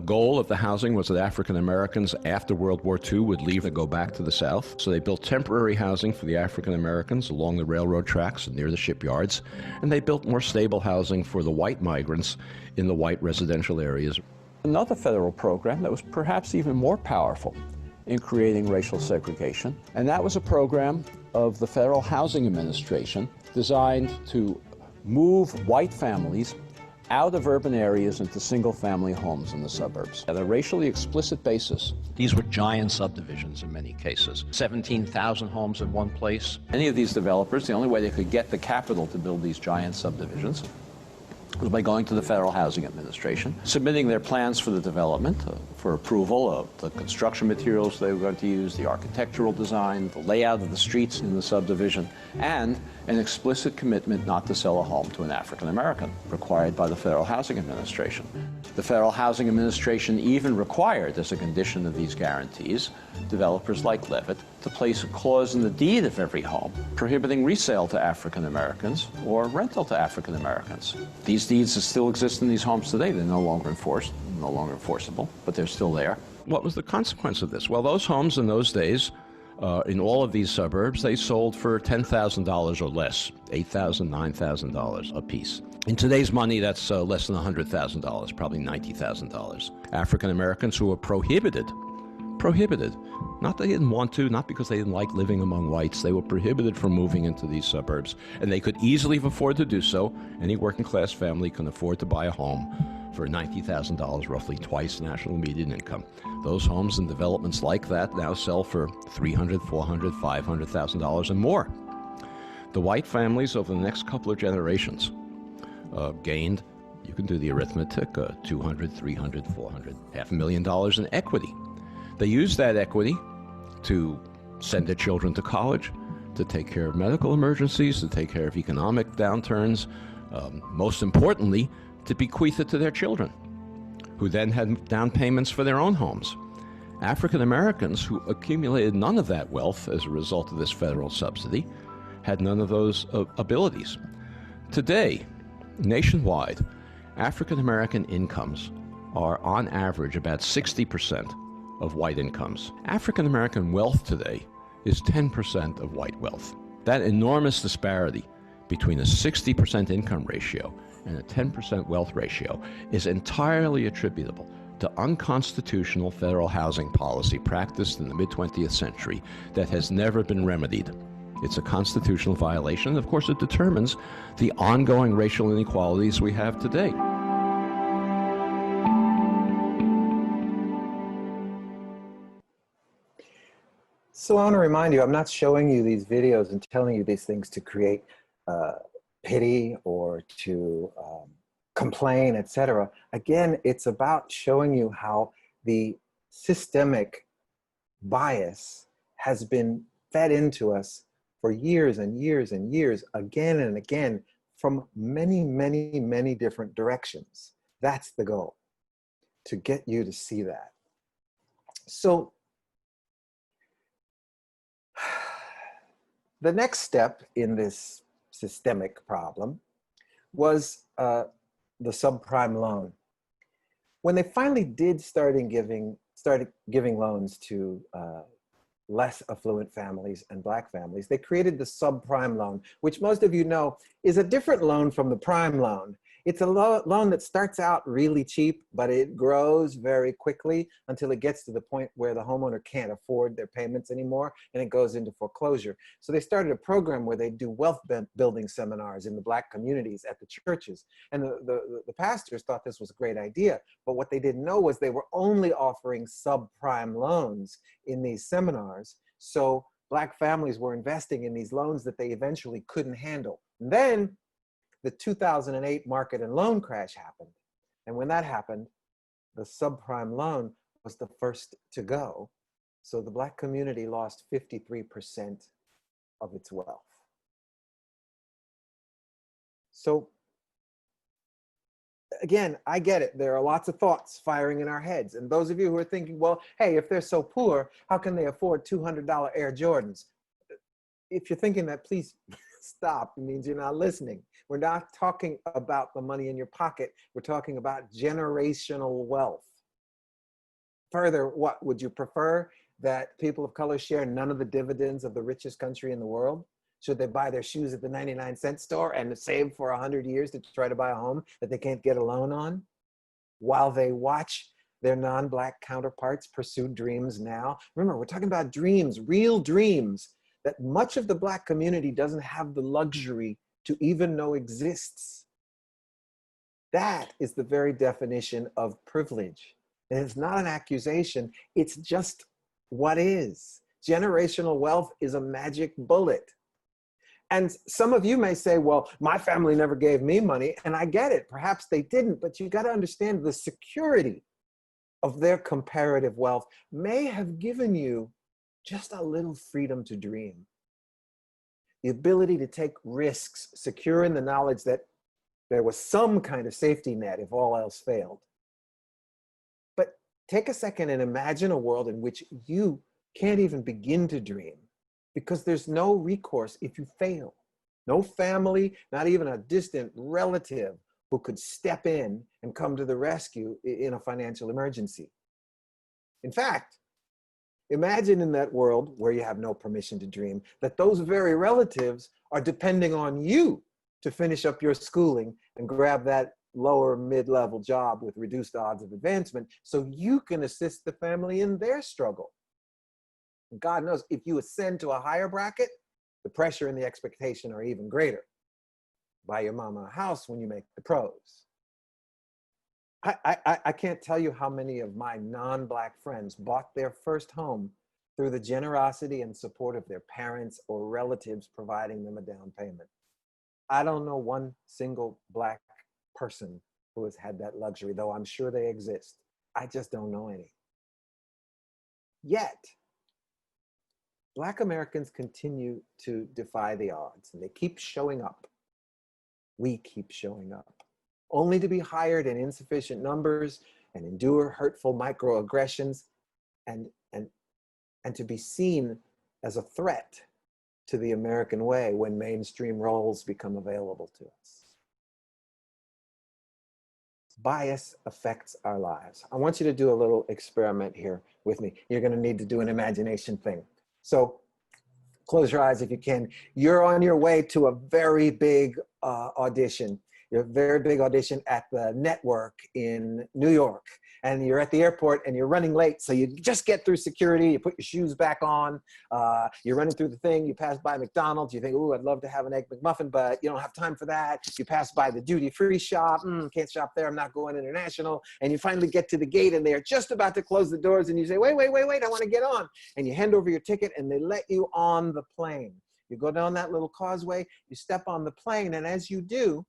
goal of the housing was that African Americans after World War II would leave and go back to the South. So they built temporary housing for the African Americans along the railroad tracks and near the shipyards, and they built more stable housing for the white migrants in the white residential areas. Another federal program that was perhaps even more powerful in creating racial segregation, and that was a program of the Federal Housing Administration designed to move white families out of urban areas into single-family homes in the suburbs. At a racially explicit basis, these were giant subdivisions in many cases. 17,000 homes in one place. Many of these developers, the only way they could get the capital to build these giant subdivisions was by going to the Federal Housing Administration, submitting their plans for the development, for approval of the construction materials they were going to use, the architectural design, the layout of the streets in the subdivision, and an explicit commitment not to sell a home to an African American, required by the Federal Housing Administration. The Federal Housing Administration even required, as a condition of these guarantees, developers like Levitt to place a clause in the deed of every home prohibiting resale to African Americans or rental to African Americans. These deeds still exist in these homes today. They're no longer enforced, no longer enforceable, but they're still there. What was the consequence of this? Well, those homes in those days, in all of these suburbs, they sold for $10,000 or less, $8,000, $9,000 a piece. In today's money, that's less than $100,000, probably $90,000. African Americans who were prohibited, not they didn't want to, not because they didn't like living among whites, they were prohibited from moving into these suburbs, and they could easily afford to do so. Any working class family can afford to buy a home for $90,000, roughly twice national median income. Those homes and developments like that now sell for $300,000, $400,000, $500,000 and more. The white families over the next couple of generations gained, you can do the arithmetic, $200,000, $300,000, $400,000, $500,000 in equity. They used that equity to send their children to college, to take care of medical emergencies, to take care of economic downturns, most importantly, to bequeath it to their children, who then had down payments for their own homes. African Americans who accumulated none of that wealth as a result of this federal subsidy had none of those abilities. Today, nationwide, African American incomes are on average about 60% of white incomes. African American wealth today is 10% of white wealth. That enormous disparity between a 60% income ratio and a 10% wealth ratio is entirely attributable to unconstitutional federal housing policy practiced in the mid-20th century that has never been remedied. It's a constitutional violation, and of course it determines the ongoing racial inequalities we have today. So I want to remind you, I'm not showing you these videos and telling you these things to create pity or to complain, etc. Again, it's about showing you how the systemic bias has been fed into us for years and years and years, again and again, from many, many, many different directions. That's the goal, to get you to see that. So the next step in this systemic problem was the subprime loan. When they finally did started giving loans to less affluent families and Black families, they created the subprime loan, which most of you know is a different loan from the prime loan. It's a loan that starts out really cheap, but it grows very quickly until it gets to the point where the homeowner can't afford their payments anymore, and it goes into foreclosure. So they started a program where they do wealth building seminars in the Black communities at the churches. And the pastors thought this was a great idea, but what they didn't know was they were only offering subprime loans in these seminars. So Black families were investing in these loans that they eventually couldn't handle. And then the 2008 market and loan crash happened. And when that happened, the subprime loan was the first to go. So the Black community lost 53% of its wealth. So again, I get it. There are lots of thoughts firing in our heads. And those of you who are thinking, well, hey, if they're so poor, how can they afford $200 Air Jordans? If you're thinking that, please stop. It means you're not listening. We're not talking about the money in your pocket. We're talking about generational wealth. Further, what would you prefer? That people of color share none of the dividends of the richest country in the world? Should they buy their shoes at the 99-cent store and save for 100 years to try to buy a home that they can't get a loan on, while they watch their non-Black counterparts pursue dreams now? Remember, we're talking about dreams, real dreams, that much of the Black community doesn't have the luxury to even know exists. That is the very definition of privilege. And it's not an accusation, it's just what is. Generational wealth is a magic bullet. And some of you may say, well, my family never gave me money, and I get it, perhaps they didn't, but you gotta understand the security of their comparative wealth may have given you just a little freedom to dream. the ability to take risks, secure in the knowledge that there was some kind of safety net if all else failed. But take a second and imagine a world in which you can't even begin to dream because there's no recourse if you fail. No family, not even a distant relative who could step in and come to the rescue in a financial emergency. In fact, imagine in that world where you have no permission to dream, that those very relatives are depending on you to finish up your schooling and grab that lower mid-level job with reduced odds of advancement so you can assist the family in their struggle. God knows, if you ascend to a higher bracket, the pressure and the expectation are even greater. Buy your mama a house when you make the pros. I can't tell you how many of my non-Black friends bought their first home through the generosity and support of their parents or relatives providing them a down payment. I don't know one single Black person who has had that luxury, though I'm sure they exist. I just don't know any. Yet, Black Americans continue to defy the odds, and they keep showing up. We keep showing up, only to be hired in insufficient numbers and endure hurtful microaggressions and to be seen as a threat to the American way when mainstream roles become available to us. Bias affects our lives. I want you to do a little experiment here with me. You're going to need to do an imagination thing. So close your eyes if you can. You're on your way to a very big audition. You're a very big audition at the network in New York. And you're at the airport and you're running late. So you just get through security, you put your shoes back on, you're running through the thing, you pass by McDonald's, you think, ooh, I'd love to have an Egg McMuffin, but you don't have time for that. You pass by the duty-free shop, can't shop there, I'm not going international. And you finally get to the gate and they're just about to close the doors and you say, wait, I want to get on. And you hand over your ticket and they let you on the plane. You go down that little causeway, you step on the plane, and as you do,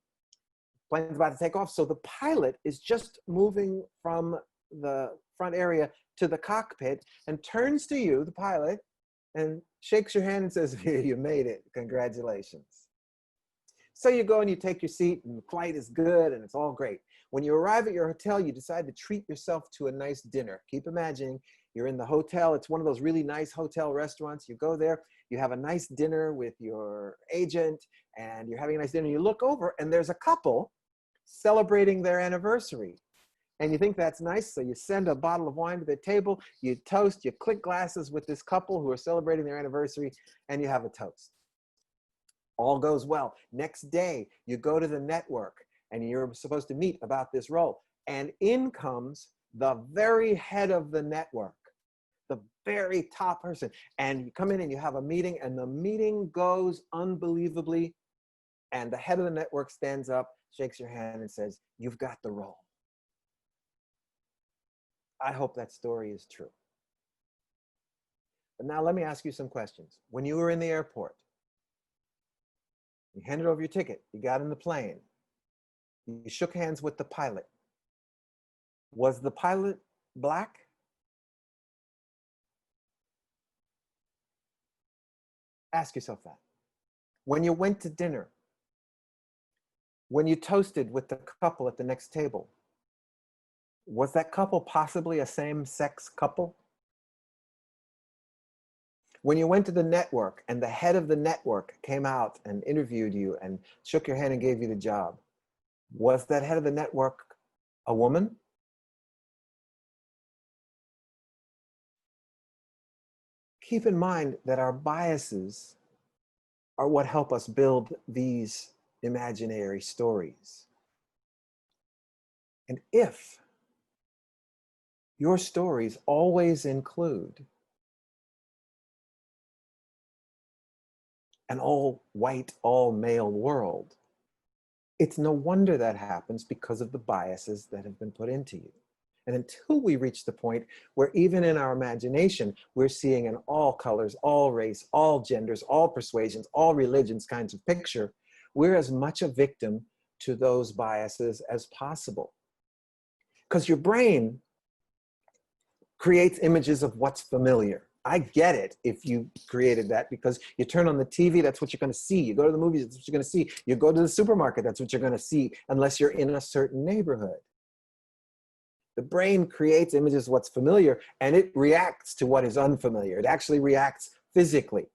plane's about to take off. So the pilot is just moving from the front area to the cockpit and turns to you, the pilot, and shakes your hand and says, you made it, congratulations. So you go and you take your seat and the flight is good and it's all great. When you arrive at your hotel, you decide to treat yourself to a nice dinner. Keep imagining you're in the hotel. It's one of those really nice hotel restaurants. You go there, you have a nice dinner with your agent and you're having a nice dinner. You look over and there's a couple celebrating their anniversary. And you think that's nice, so you send a bottle of wine to their table, you toast, you click glasses with this couple who are celebrating their anniversary, and you have a toast. All goes well. Next day, you go to the network, and you're supposed to meet about this role. And in comes the very head of the network, the very top person. And you come in and you have a meeting, and the meeting goes unbelievably, and the head of the network stands up, shakes your hand, and says, you've got the role. I hope that story is true. But now let me ask you some questions. When you were in the airport, you handed over your ticket, you got in the plane, you shook hands with the pilot. Was the pilot Black? Ask yourself that. When you went to dinner, when you toasted with the couple at the next table, was that couple possibly a same-sex couple? When you went to the network and the head of the network came out and interviewed you and shook your hand and gave you the job, was that head of the network a woman? Keep in mind that our biases are what help us build these imaginary stories. And if your stories always include an all-white, all-male world, it's no wonder that happens because of the biases that have been put into you. And until we reach the point where even in our imagination, we're seeing an all colors, all race, all genders, all persuasions, all religions kinds of picture, we're as much a victim to those biases as possible. Because your brain creates images of what's familiar. I get it if you created that, because you turn on the TV, that's what you're going to see. You go to the movies, that's what you're going to see. You go to the supermarket, that's what you're going to see, unless you're in a certain neighborhood. The brain creates images of what's familiar, and it reacts to what is unfamiliar. It actually reacts physically.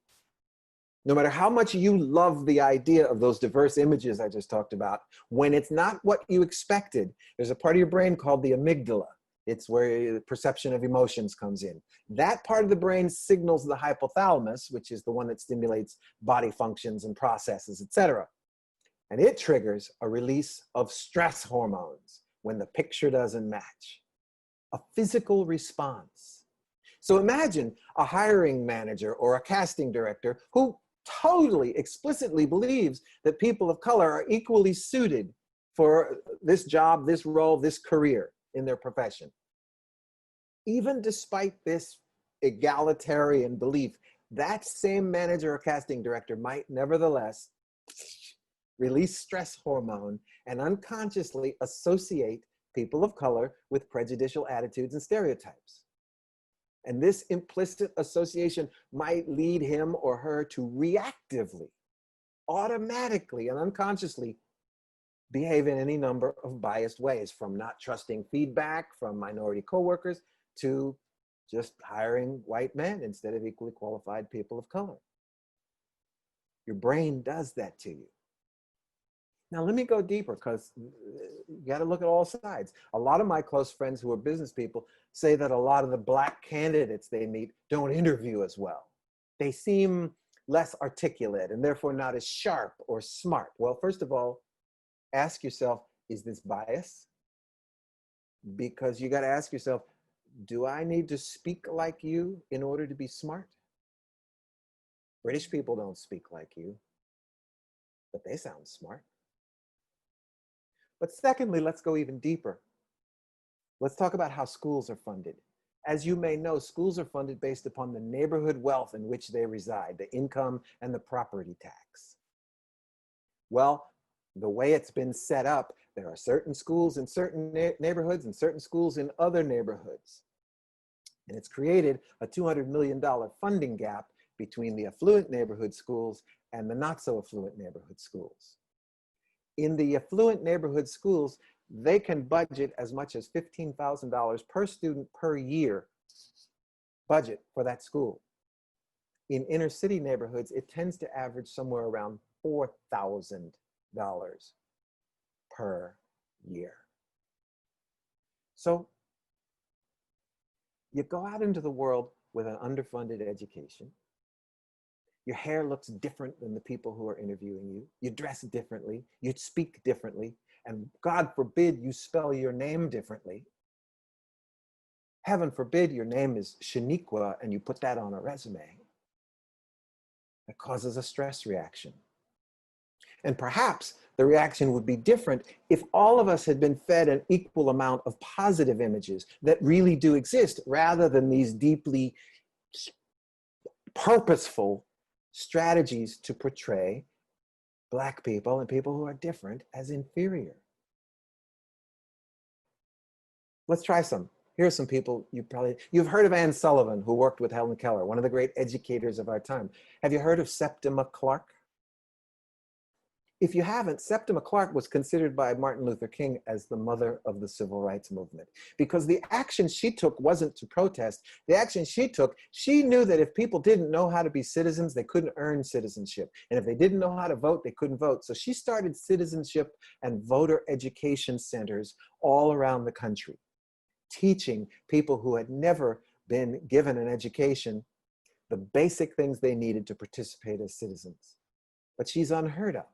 No matter how much you love the idea of those diverse images I just talked about, when it's not what you expected, there's a part of your brain called the amygdala. It's where the perception of emotions comes in. That part of the brain signals the hypothalamus, which is the one that stimulates body functions and processes, etc. And it triggers a release of stress hormones when the picture doesn't match. A physical response. So imagine a hiring manager or a casting director who totally explicitly believes that people of color are equally suited for this job, this role, this career in their profession. Even despite this egalitarian belief, that same manager or casting director might nevertheless release stress hormone and unconsciously associate people of color with prejudicial attitudes and stereotypes. And this implicit association might lead him or her to reactively, automatically, and unconsciously behave in any number of biased ways, from not trusting feedback from minority coworkers to just hiring white men instead of equally qualified people of color. Your brain does that to you. Now, let me go deeper, because you got to look at all sides. A lot of my close friends who are business people say that a lot of the Black candidates they meet don't interview as well. They seem less articulate and therefore not as sharp or smart. Well, first of all, ask yourself, is this bias? Because you got to ask yourself, do I need to speak like you in order to be smart? British people don't speak like you, but they sound smart. But secondly, let's go even deeper. Let's talk about how schools are funded. As you may know, schools are funded based upon the neighborhood wealth in which they reside, the income and the property tax. Well, the way it's been set up, there are certain schools in certain neighborhoods and certain schools in other neighborhoods. And it's created a $200 million funding gap between the affluent neighborhood schools and the not so affluent neighborhood schools. In the affluent neighborhood schools, they can budget as much as $15,000 per student per year budget for that school. In inner city neighborhoods, it tends to average somewhere around $4,000 per year. So you go out into the world with an underfunded education. Your hair looks different than the people who are interviewing you. You dress differently. You speak differently. And God forbid you spell your name differently. Heaven forbid your name is Shaniqua and you put that on a resume. That causes a stress reaction. And perhaps the reaction would be different if all of us had been fed an equal amount of positive images that really do exist, rather than these deeply purposeful strategies to portray Black people and people who are different as inferior. Let's try some. Here are some people you've heard of Anne Sullivan, who worked with Helen Keller, one of the great educators of our time. Have you heard of Septima Clark? If you haven't, Septima Clark was considered by Martin Luther King as the mother of the civil rights movement, because the action she took wasn't to protest. The action she took, she knew that if people didn't know how to be citizens, they couldn't earn citizenship. And if they didn't know how to vote, they couldn't vote. So she started citizenship and voter education centers all around the country, teaching people who had never been given an education the basic things they needed to participate as citizens. But she's unheard of.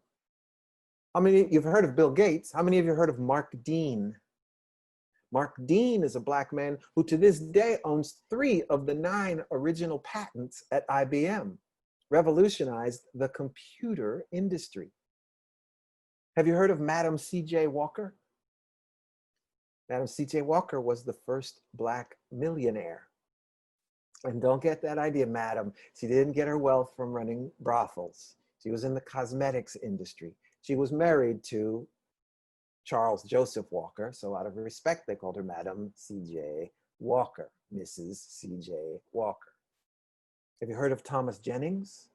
How many of you have heard of Bill Gates? How many of you have heard of Mark Dean? Mark Dean is a Black man who to this day owns 3 of the 9 original patents at IBM, revolutionized the computer industry. Have you heard of Madam C.J. Walker? Madam C.J. Walker was the first Black millionaire. And don't get that idea, madam. She didn't get her wealth from running brothels. She was in the cosmetics industry. She was married to Charles Joseph Walker, so out of respect, they called her Madam C.J. Walker, Mrs. C.J. Walker. Have you heard of Thomas Jennings,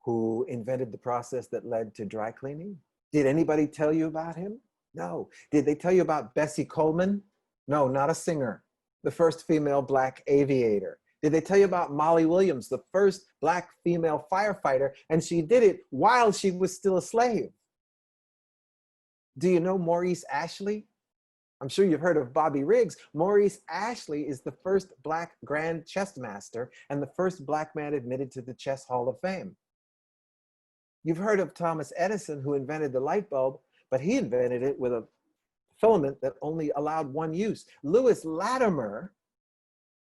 who invented the process that led to dry cleaning? Did anybody tell you about him? No. Did they tell you about Bessie Coleman? No, not a singer. The first female Black aviator. Did they tell you about Molly Williams, the first Black female firefighter, and she did it while she was still a slave? Do you know Maurice Ashley? I'm sure you've heard of Bobby Riggs. Maurice Ashley is the first Black Grand Chess Master and the first Black man admitted to the Chess Hall of Fame. You've heard of Thomas Edison, who invented the light bulb, but he invented it with a filament that only allowed one use. Lewis Latimer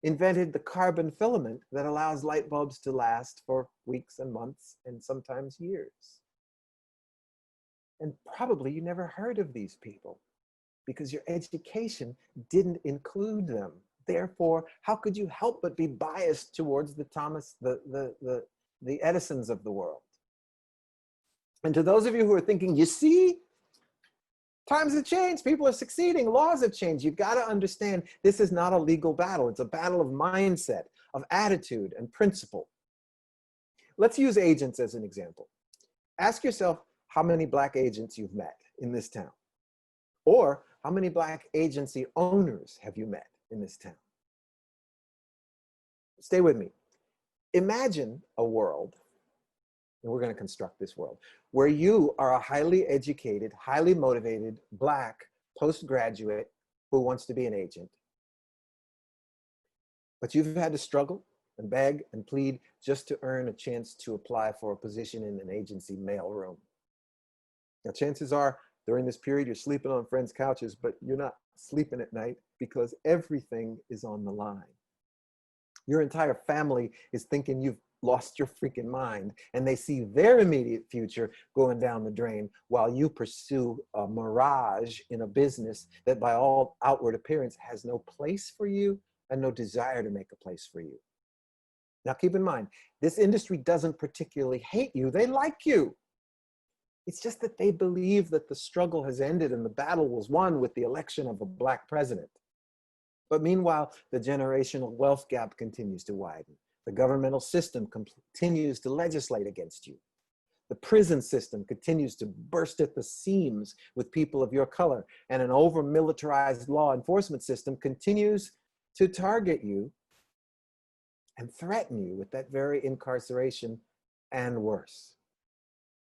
invented the carbon filament that allows light bulbs to last for weeks and months and sometimes years. And probably you never heard of these people because your education didn't include them. Therefore, how could you help but be biased towards the Edisons of the world? And to those of you who are thinking, you see, times have changed, people are succeeding, laws have changed. You've got to understand this is not a legal battle. It's a battle of mindset, of attitude and principle. Let's use agents as an example. Ask yourself how many Black agents you've met in this town, or how many Black agency owners have you met in this town? Stay with me. Imagine a world, and we're going to construct this world, where you are a highly educated, highly motivated Black postgraduate who wants to be an agent. But you've had to struggle and beg and plead just to earn a chance to apply for a position in an agency mailroom. Now, chances are during this period, you're sleeping on friends' couches, but you're not sleeping at night because everything is on the line. Your entire family is thinking you've lost your freaking mind, and they see their immediate future going down the drain while you pursue a mirage in a business that by all outward appearance has no place for you and no desire to make a place for you. Now keep in mind, this industry doesn't particularly hate you, they like you. It's just that they believe that the struggle has ended and the battle was won with the election of a Black president. But meanwhile, the generational wealth gap continues to widen. The governmental system continues to legislate against you. The prison system continues to burst at the seams with people of your color, and an over-militarized law enforcement system continues to target you and threaten you with that very incarceration and worse.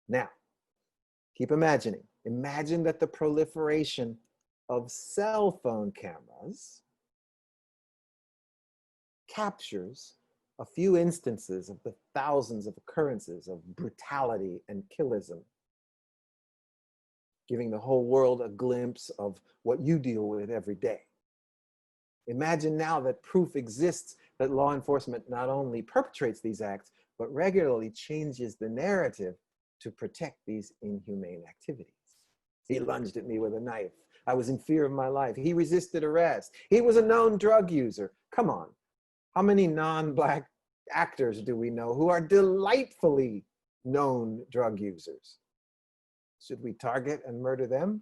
Now, keep imagining. Imagine that the proliferation of cell phone cameras captures a few instances of the thousands of occurrences of brutality and killism, giving the whole world a glimpse of what you deal with every day. Imagine now that proof exists that law enforcement not only perpetrates these acts, but regularly changes the narrative to protect these inhumane activities. He lunged at me with a knife. I was in fear of my life. He resisted arrest. He was a known drug user. Come on. How many non-Black actors do we know who are delightfully known drug users? Should we target and murder them?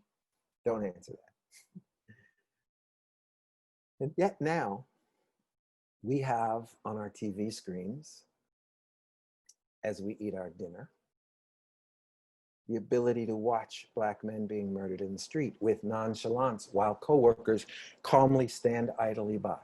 Don't answer that. And yet now, we have on our TV screens, as we eat our dinner, the ability to watch Black men being murdered in the street with nonchalance while coworkers calmly stand idly by.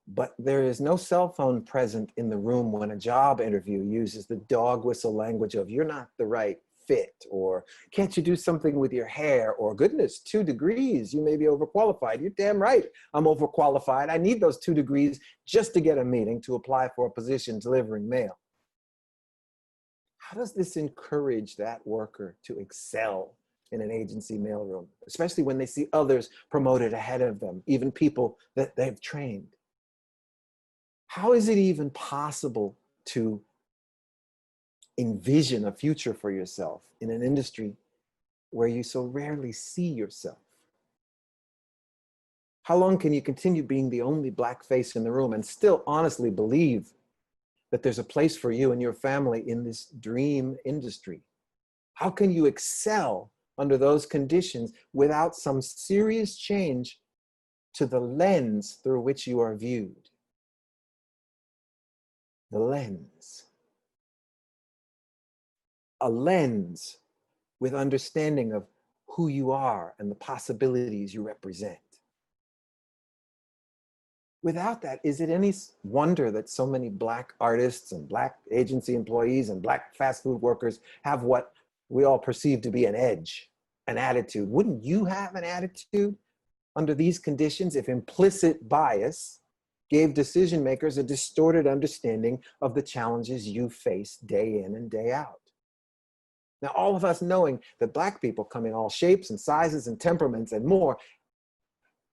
But there is no cell phone present in the room when a job interview uses the dog whistle language of "you're not the right fit," or "can't you do something with your hair," or "goodness, 2 degrees, you may be overqualified." You're damn right, I'm overqualified. I need those 2 degrees just to get a meeting to apply for a position delivering mail. How does this encourage that worker to excel in an agency mailroom, especially when they see others promoted ahead of them, even people that they've trained? How is it even possible to envision a future for yourself in an industry where you so rarely see yourself? How long can you continue being the only Black face in the room and still honestly believe that there's a place for you and your family in this dream industry? How can you excel under those conditions without some serious change to the lens through which you are viewed? the lens. A lens with understanding of who you are and the possibilities you represent. Without that, is it any wonder that so many Black artists and Black agency employees and Black fast food workers have what we all perceive to be an edge, an attitude? Wouldn't you have an attitude under these conditions if implicit bias gave decision makers a distorted understanding of the challenges you face day in and day out? Now, all of us knowing that Black people come in all shapes and sizes and temperaments and more,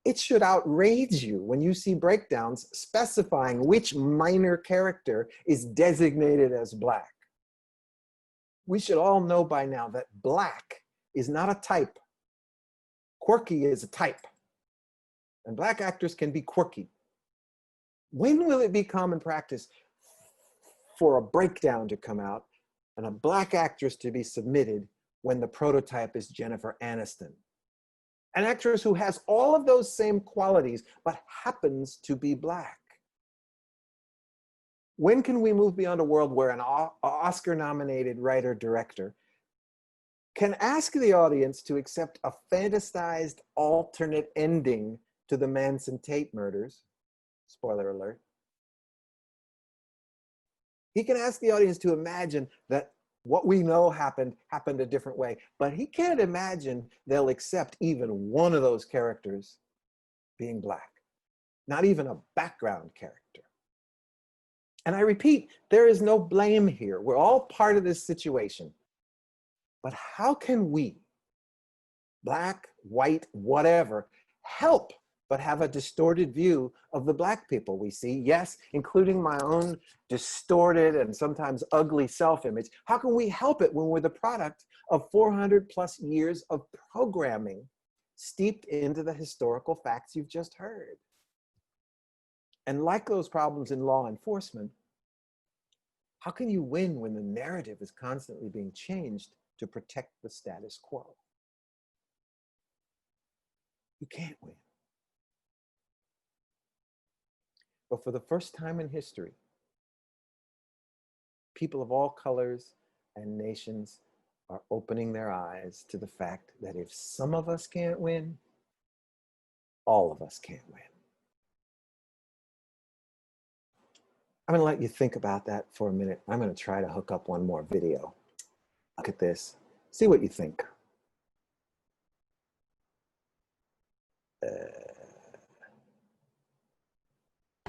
it should outrage you when you see breakdowns specifying which minor character is designated as Black. We should all know by now that Black is not a type. Quirky is a type. And Black actors can be quirky. When will it be common practice for a breakdown to come out and a Black actress to be submitted when the prototype is Jennifer Aniston? An actress who has all of those same qualities, but happens to be Black. When can we move beyond a world where an Oscar-nominated writer-director can ask the audience to accept a fantasized alternate ending to the Manson Tate murders? Spoiler alert. He can ask the audience to imagine that what we know happened a different way, but he can't imagine they'll accept even one of those characters being Black, not even a background character. And I repeat, there is no blame here. We're all part of this situation. But how can we, Black, white, whatever, help but have a distorted view of the Black people we see? Yes, including my own distorted and sometimes ugly self-image. How can we help it when we're the product of 400 plus years of programming steeped into the historical facts you've just heard? And like those problems in law enforcement, how can you win when the narrative is constantly being changed to protect the status quo? You can't win. But for the first time in history, people of all colors and nations are opening their eyes to the fact that if some of us can't win, all of us can't win. I'm gonna let you think about that for a minute. I'm gonna try to hook up one more video. Look at this, see what you think.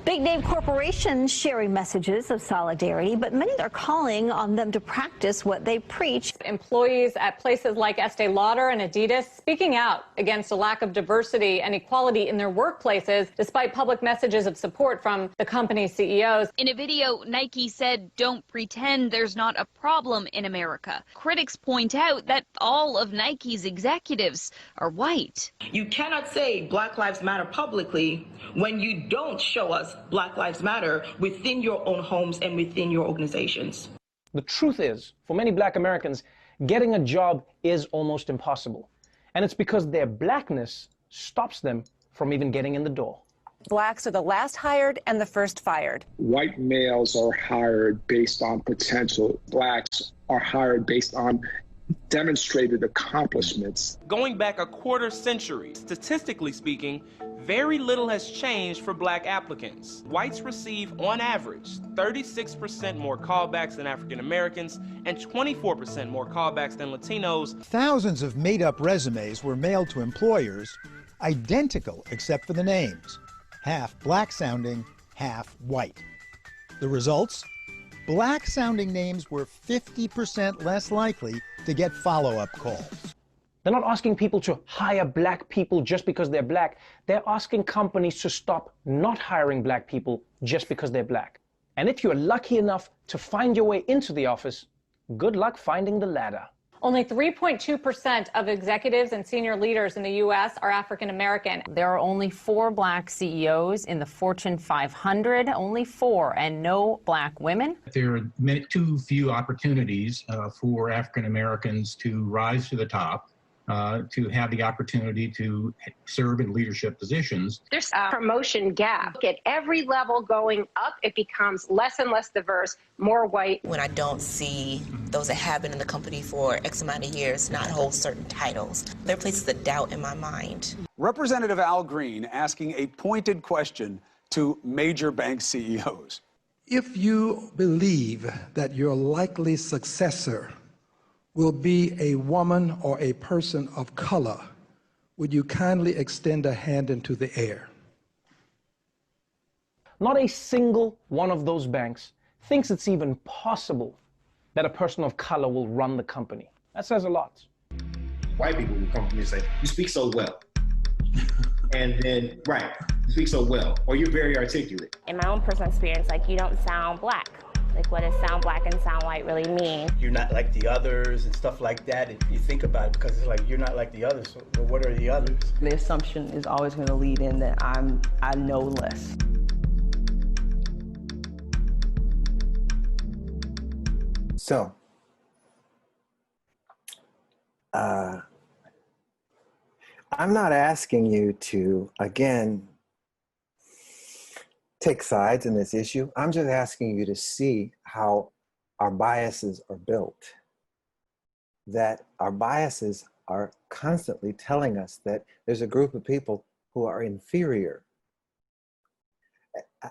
Big name corporations sharing messages of solidarity, but many are calling on them to practice what they preach. Employees at places like Estee Lauder and Adidas speaking out against a lack of diversity and equality in their workplaces, despite public messages of support from the company's CEOs. In a video, Nike said, "Don't pretend there's not a problem in America." Critics point out that all of Nike's executives are white. You cannot say Black Lives Matter publicly when you don't show us Black Lives Matter within your own homes and within your organizations. The truth is, for many Black Americans, getting a job is almost impossible. And it's because their Blackness stops them from even getting in the door. Blacks are the last hired and the first fired. White males are hired based on potential. Blacks are hired based on demonstrated accomplishments. Going back a quarter century, statistically speaking, very little has changed for Black applicants. Whites receive, on average, 36% more callbacks than African Americans and 24% more callbacks than Latinos. Thousands of made-up resumes were mailed to employers, identical except for the names. Half Black-sounding, half white. The results? Black-sounding names were 50% less likely to get follow-up calls. They're not asking people to hire Black people just because they're Black. They're asking companies to stop not hiring Black people just because they're Black. And if you're lucky enough to find your way into the office, good luck finding the ladder. Only 3.2% of executives and senior leaders in the U.S. are African American. There are only 4 Black CEOs in the Fortune 500, only 4, and no Black women. There are too few opportunities for African Americans to rise to the top. to have the opportunity to serve in leadership positions. There's a promotion gap. At every level going up, it becomes less and less diverse, more white. When I don't see those that have been in the company for X amount of years not hold certain titles, there places a doubt in my mind. Representative Al Green asking a pointed question to major bank CEOs. If you believe that your likely successor will be a woman or a person of color, would you kindly extend a hand into the air? Not a single one of those banks thinks it's even possible that a person of color will run the company. That says a lot. White people will come to me and say, you speak so well. And then, right, you speak so well, or you're very articulate. In my own personal experience, like, you don't sound black. Like, what does sound black and sound white really mean? You're not like the others and stuff like that, if you think about it, because it's like, you're not like the others, so well, what are the others? The assumption is always going to lead in that I know less. So, I'm not asking you to, again, take sides in this issue. I'm just asking you to see how our biases are built. That our biases are constantly telling us that there's a group of people who are inferior.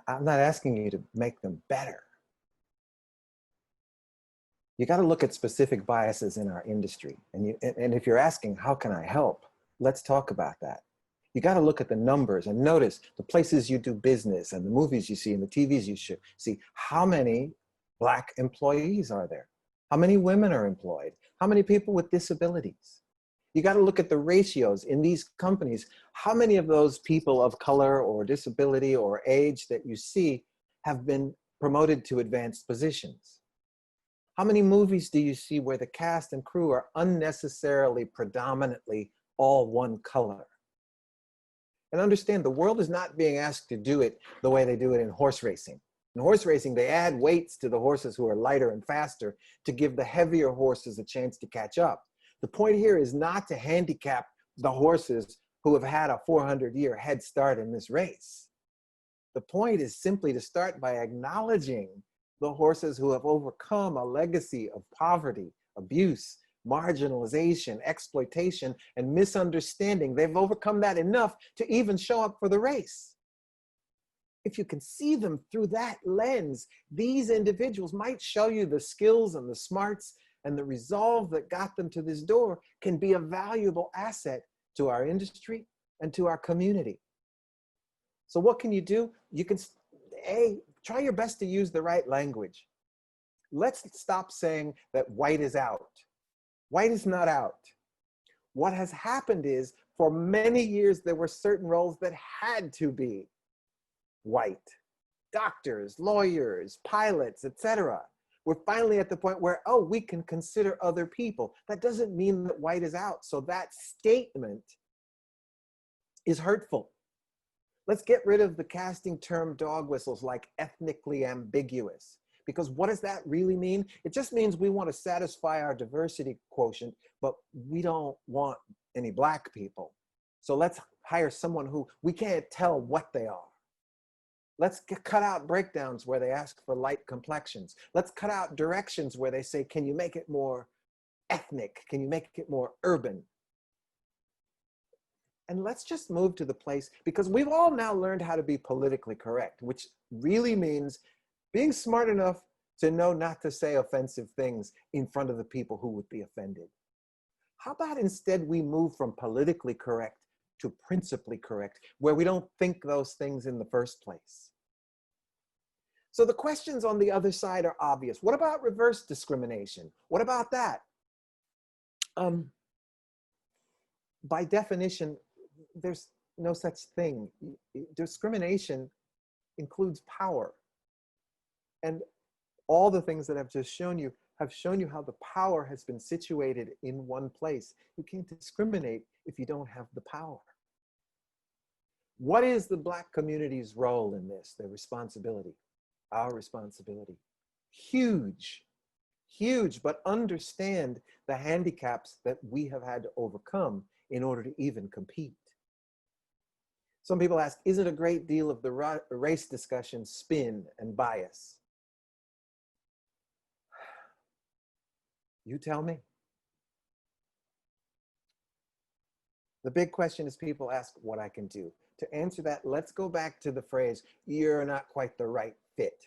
I'm not asking you to make them better. You got to look at specific biases in our industry. And if you're asking, how can I help? Let's talk about that. You got to look at the numbers and notice the places you do business and the movies you see and the TVs you see. How many Black employees are there? How many women are employed? How many people with disabilities? You got to look at the ratios in these companies. How many of those people of color or disability or age that you see have been promoted to advanced positions? How many movies do you see where the cast and crew are unnecessarily predominantly all one color? And understand, the world is not being asked to do it the way they do it in horse racing. In horse racing, they add weights to the horses who are lighter and faster to give the heavier horses a chance to catch up. The point here is not to handicap the horses who have had a 400-year head start in this race. The point is simply to start by acknowledging the horses who have overcome a legacy of poverty, abuse, marginalization, exploitation, and misunderstanding. They've overcome that enough to even show up for the race. If you can see them through that lens, these individuals might show you the skills and the smarts and the resolve that got them to this door can be a valuable asset to our industry and to our community. So what can you do? You can, try your best to use the right language. Let's stop saying that white is out. White is not out. What has happened is, for many years, there were certain roles that had to be white. Doctors, lawyers, pilots, etc. We're finally at the point where, oh, we can consider other people. That doesn't mean that white is out. So that statement is hurtful. Let's get rid of the casting term dog whistles like ethnically ambiguous. Because what does that really mean? It just means we want to satisfy our diversity quotient, but we don't want any Black people. So let's hire someone who we can't tell what they are. Let's cut out breakdowns where they ask for light complexions. Let's cut out directions where they say, can you make it more ethnic? Can you make it more urban? And let's just move to the place, because we've all now learned how to be politically correct, which really means being smart enough to know not to say offensive things in front of the people who would be offended. How about instead we move from politically correct to principally correct, where we don't think those things in the first place? So the questions on the other side are obvious. What about reverse discrimination? What about that? By definition, there's no such thing. Discrimination includes power. And all the things that I've just shown you have shown you how the power has been situated in one place. You can't discriminate if you don't have the power. What is the Black community's role in this, their responsibility? Our responsibility. Huge, huge, but understand the handicaps that we have had to overcome in order to even compete. Some people ask, isn't a great deal of the race discussion spin and bias? You tell me. The big question is people ask what I can do. To answer that, let's go back to the phrase, you're not quite the right fit.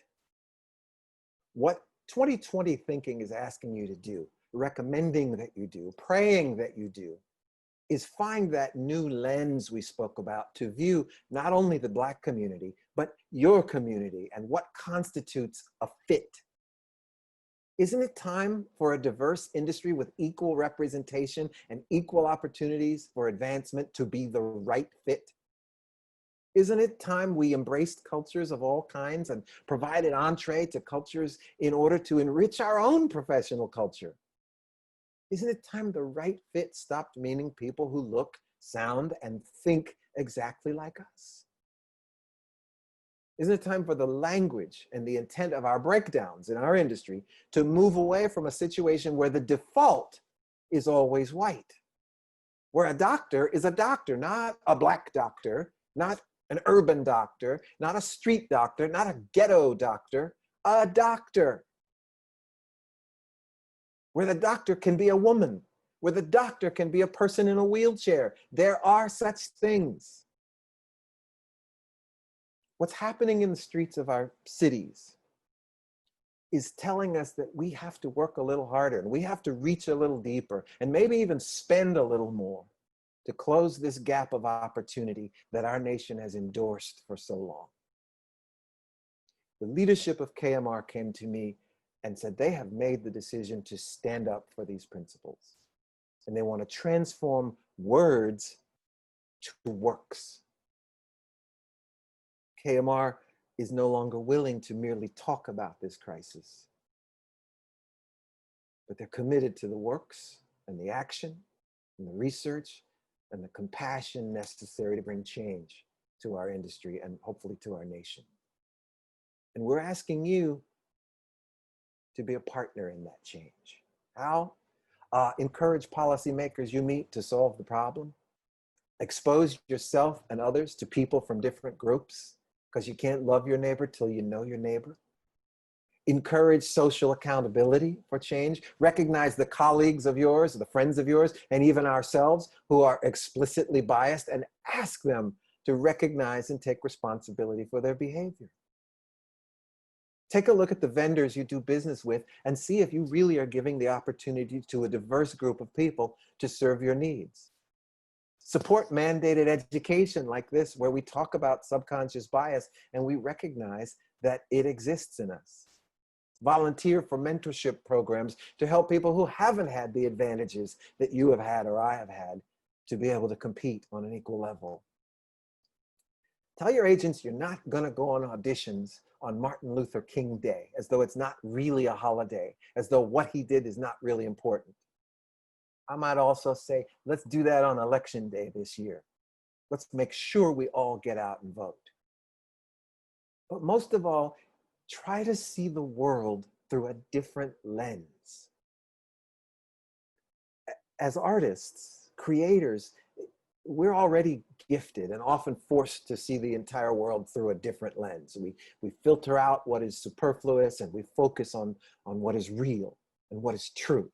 What 2020 thinking is asking you to do, recommending that you do, praying that you do, is find that new lens we spoke about to view not only the Black community, but your community and what constitutes a fit. Isn't it time for a diverse industry with equal representation and equal opportunities for advancement to be the right fit? Isn't it time we embraced cultures of all kinds and provided entree to cultures in order to enrich our own professional culture? Isn't it time the right fit stopped meaning people who look, sound, and think exactly like us? Isn't it time for the language and the intent of our breakdowns in our industry to move away from a situation where the default is always white? Where a doctor is a doctor, not a Black doctor, not an urban doctor, not a street doctor, not a ghetto doctor, a doctor. Where the doctor can be a woman, where the doctor can be a person in a wheelchair. There are such things. What's happening in the streets of our cities is telling us that we have to work a little harder and we have to reach a little deeper and maybe even spend a little more to close this gap of opportunity that our nation has endorsed for so long. The leadership of KMR came to me and said they have made the decision to stand up for these principles. And they want to transform words to works. KMR is no longer willing to merely talk about this crisis, but they're committed to the works and the action and the research and the compassion necessary to bring change to our industry and hopefully to our nation. And we're asking you to be a partner in that change. How? Encourage policymakers you meet to solve the problem. Expose yourself and others to people from different groups, because you can't love your neighbor till you know your neighbor. Encourage social accountability for change. Recognize the colleagues of yours, the friends of yours, and even ourselves who are explicitly biased, and ask them to recognize and take responsibility for their behavior. Take a look at the vendors you do business with and see if you really are giving the opportunity to a diverse group of people to serve your needs. Support mandated education like this, where we talk about subconscious bias and we recognize that it exists in us. Volunteer for mentorship programs to help people who haven't had the advantages that you have had or I have had to be able to compete on an equal level. Tell your agents you're not going to go on auditions on Martin Luther King Day, as though it's not really a holiday, as though what he did is not really important. I might also say, let's do that on election day this year. Let's make sure we all get out and vote. But most of all, try to see the world through a different lens. As artists, creators, we're already gifted and often forced to see the entire world through a different lens. We filter out what is superfluous and we focus on what is real and what is true.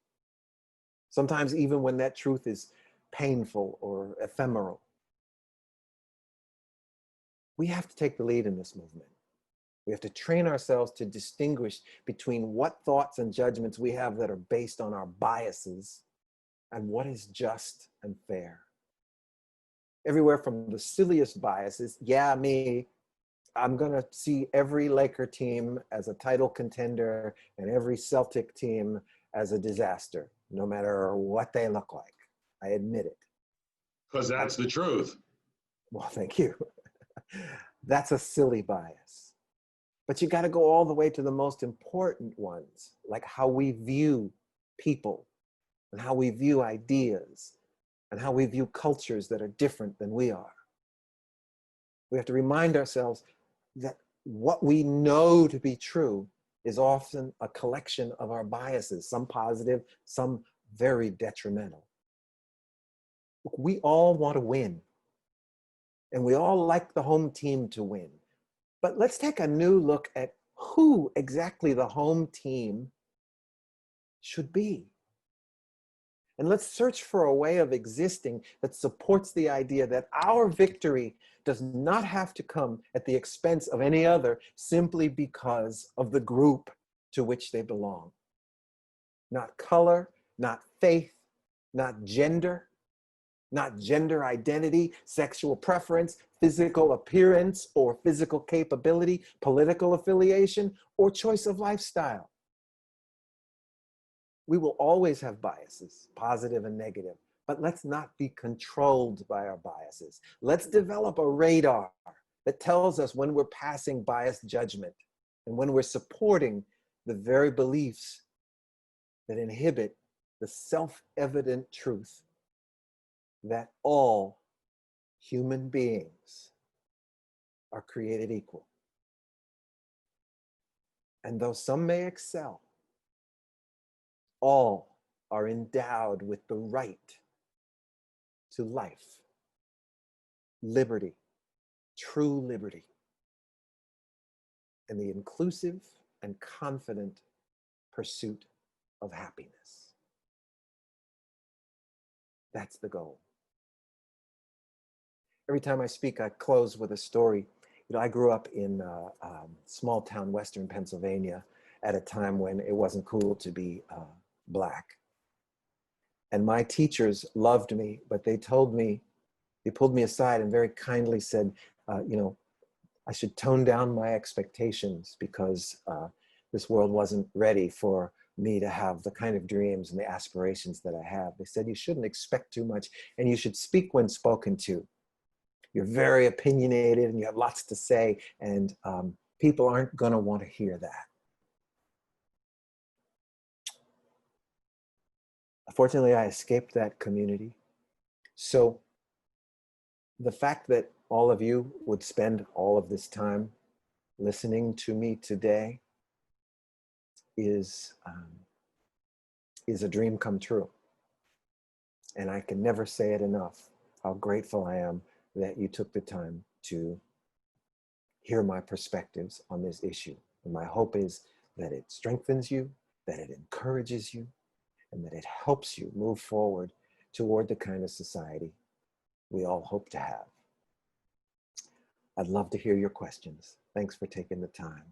Sometimes even when that truth is painful or ephemeral. We have to take the lead in this movement. We have to train ourselves to distinguish between what thoughts and judgments we have that are based on our biases and what is just and fair. Everywhere from the silliest biases, yeah, me, I'm gonna see every Laker team as a title contender and every Celtic team as a disaster, no matter what they look like. I admit it. Because that's the truth. Well, thank you. That's a silly bias. But you gotta go all the way to the most important ones, like how we view people and how we view ideas and how we view cultures that are different than we are. We have to remind ourselves that what we know to be true is often a collection of our biases, some positive, some very detrimental. Look, we all want to win, and we all like the home team to win. But let's take a new look at who exactly the home team should be. And let's search for a way of existing that supports the idea that our victory does not have to come at the expense of any other simply because of the group to which they belong. Not color, not faith, not gender identity, sexual preference, physical appearance or physical capability, political affiliation, or choice of lifestyle. We will always have biases, positive and negative, but let's not be controlled by our biases. Let's develop a radar that tells us when we're passing biased judgment and when we're supporting the very beliefs that inhibit the self-evident truth that all human beings are created equal. And though some may excel, all are endowed with the right to life, liberty, true liberty, and the inclusive and confident pursuit of happiness. That's the goal. Every time I speak, I close with a story. You know, I grew up in small town Western Pennsylvania at a time when it wasn't cool to be Black. And my teachers loved me, but they pulled me aside and very kindly said, you know, I should tone down my expectations because this world wasn't ready for me to have the kind of dreams and the aspirations that I have. They said, you shouldn't expect too much and you should speak when spoken to. You're very opinionated and you have lots to say, and people aren't gonna want to hear that. Fortunately, I escaped that community. So the fact that all of you would spend all of this time listening to me today is a dream come true. And I can never say it enough, how grateful I am that you took the time to hear my perspectives on this issue. And my hope is that it strengthens you, that it encourages you, and that it helps you move forward toward the kind of society we all hope to have. I'd love to hear your questions. Thanks for taking the time.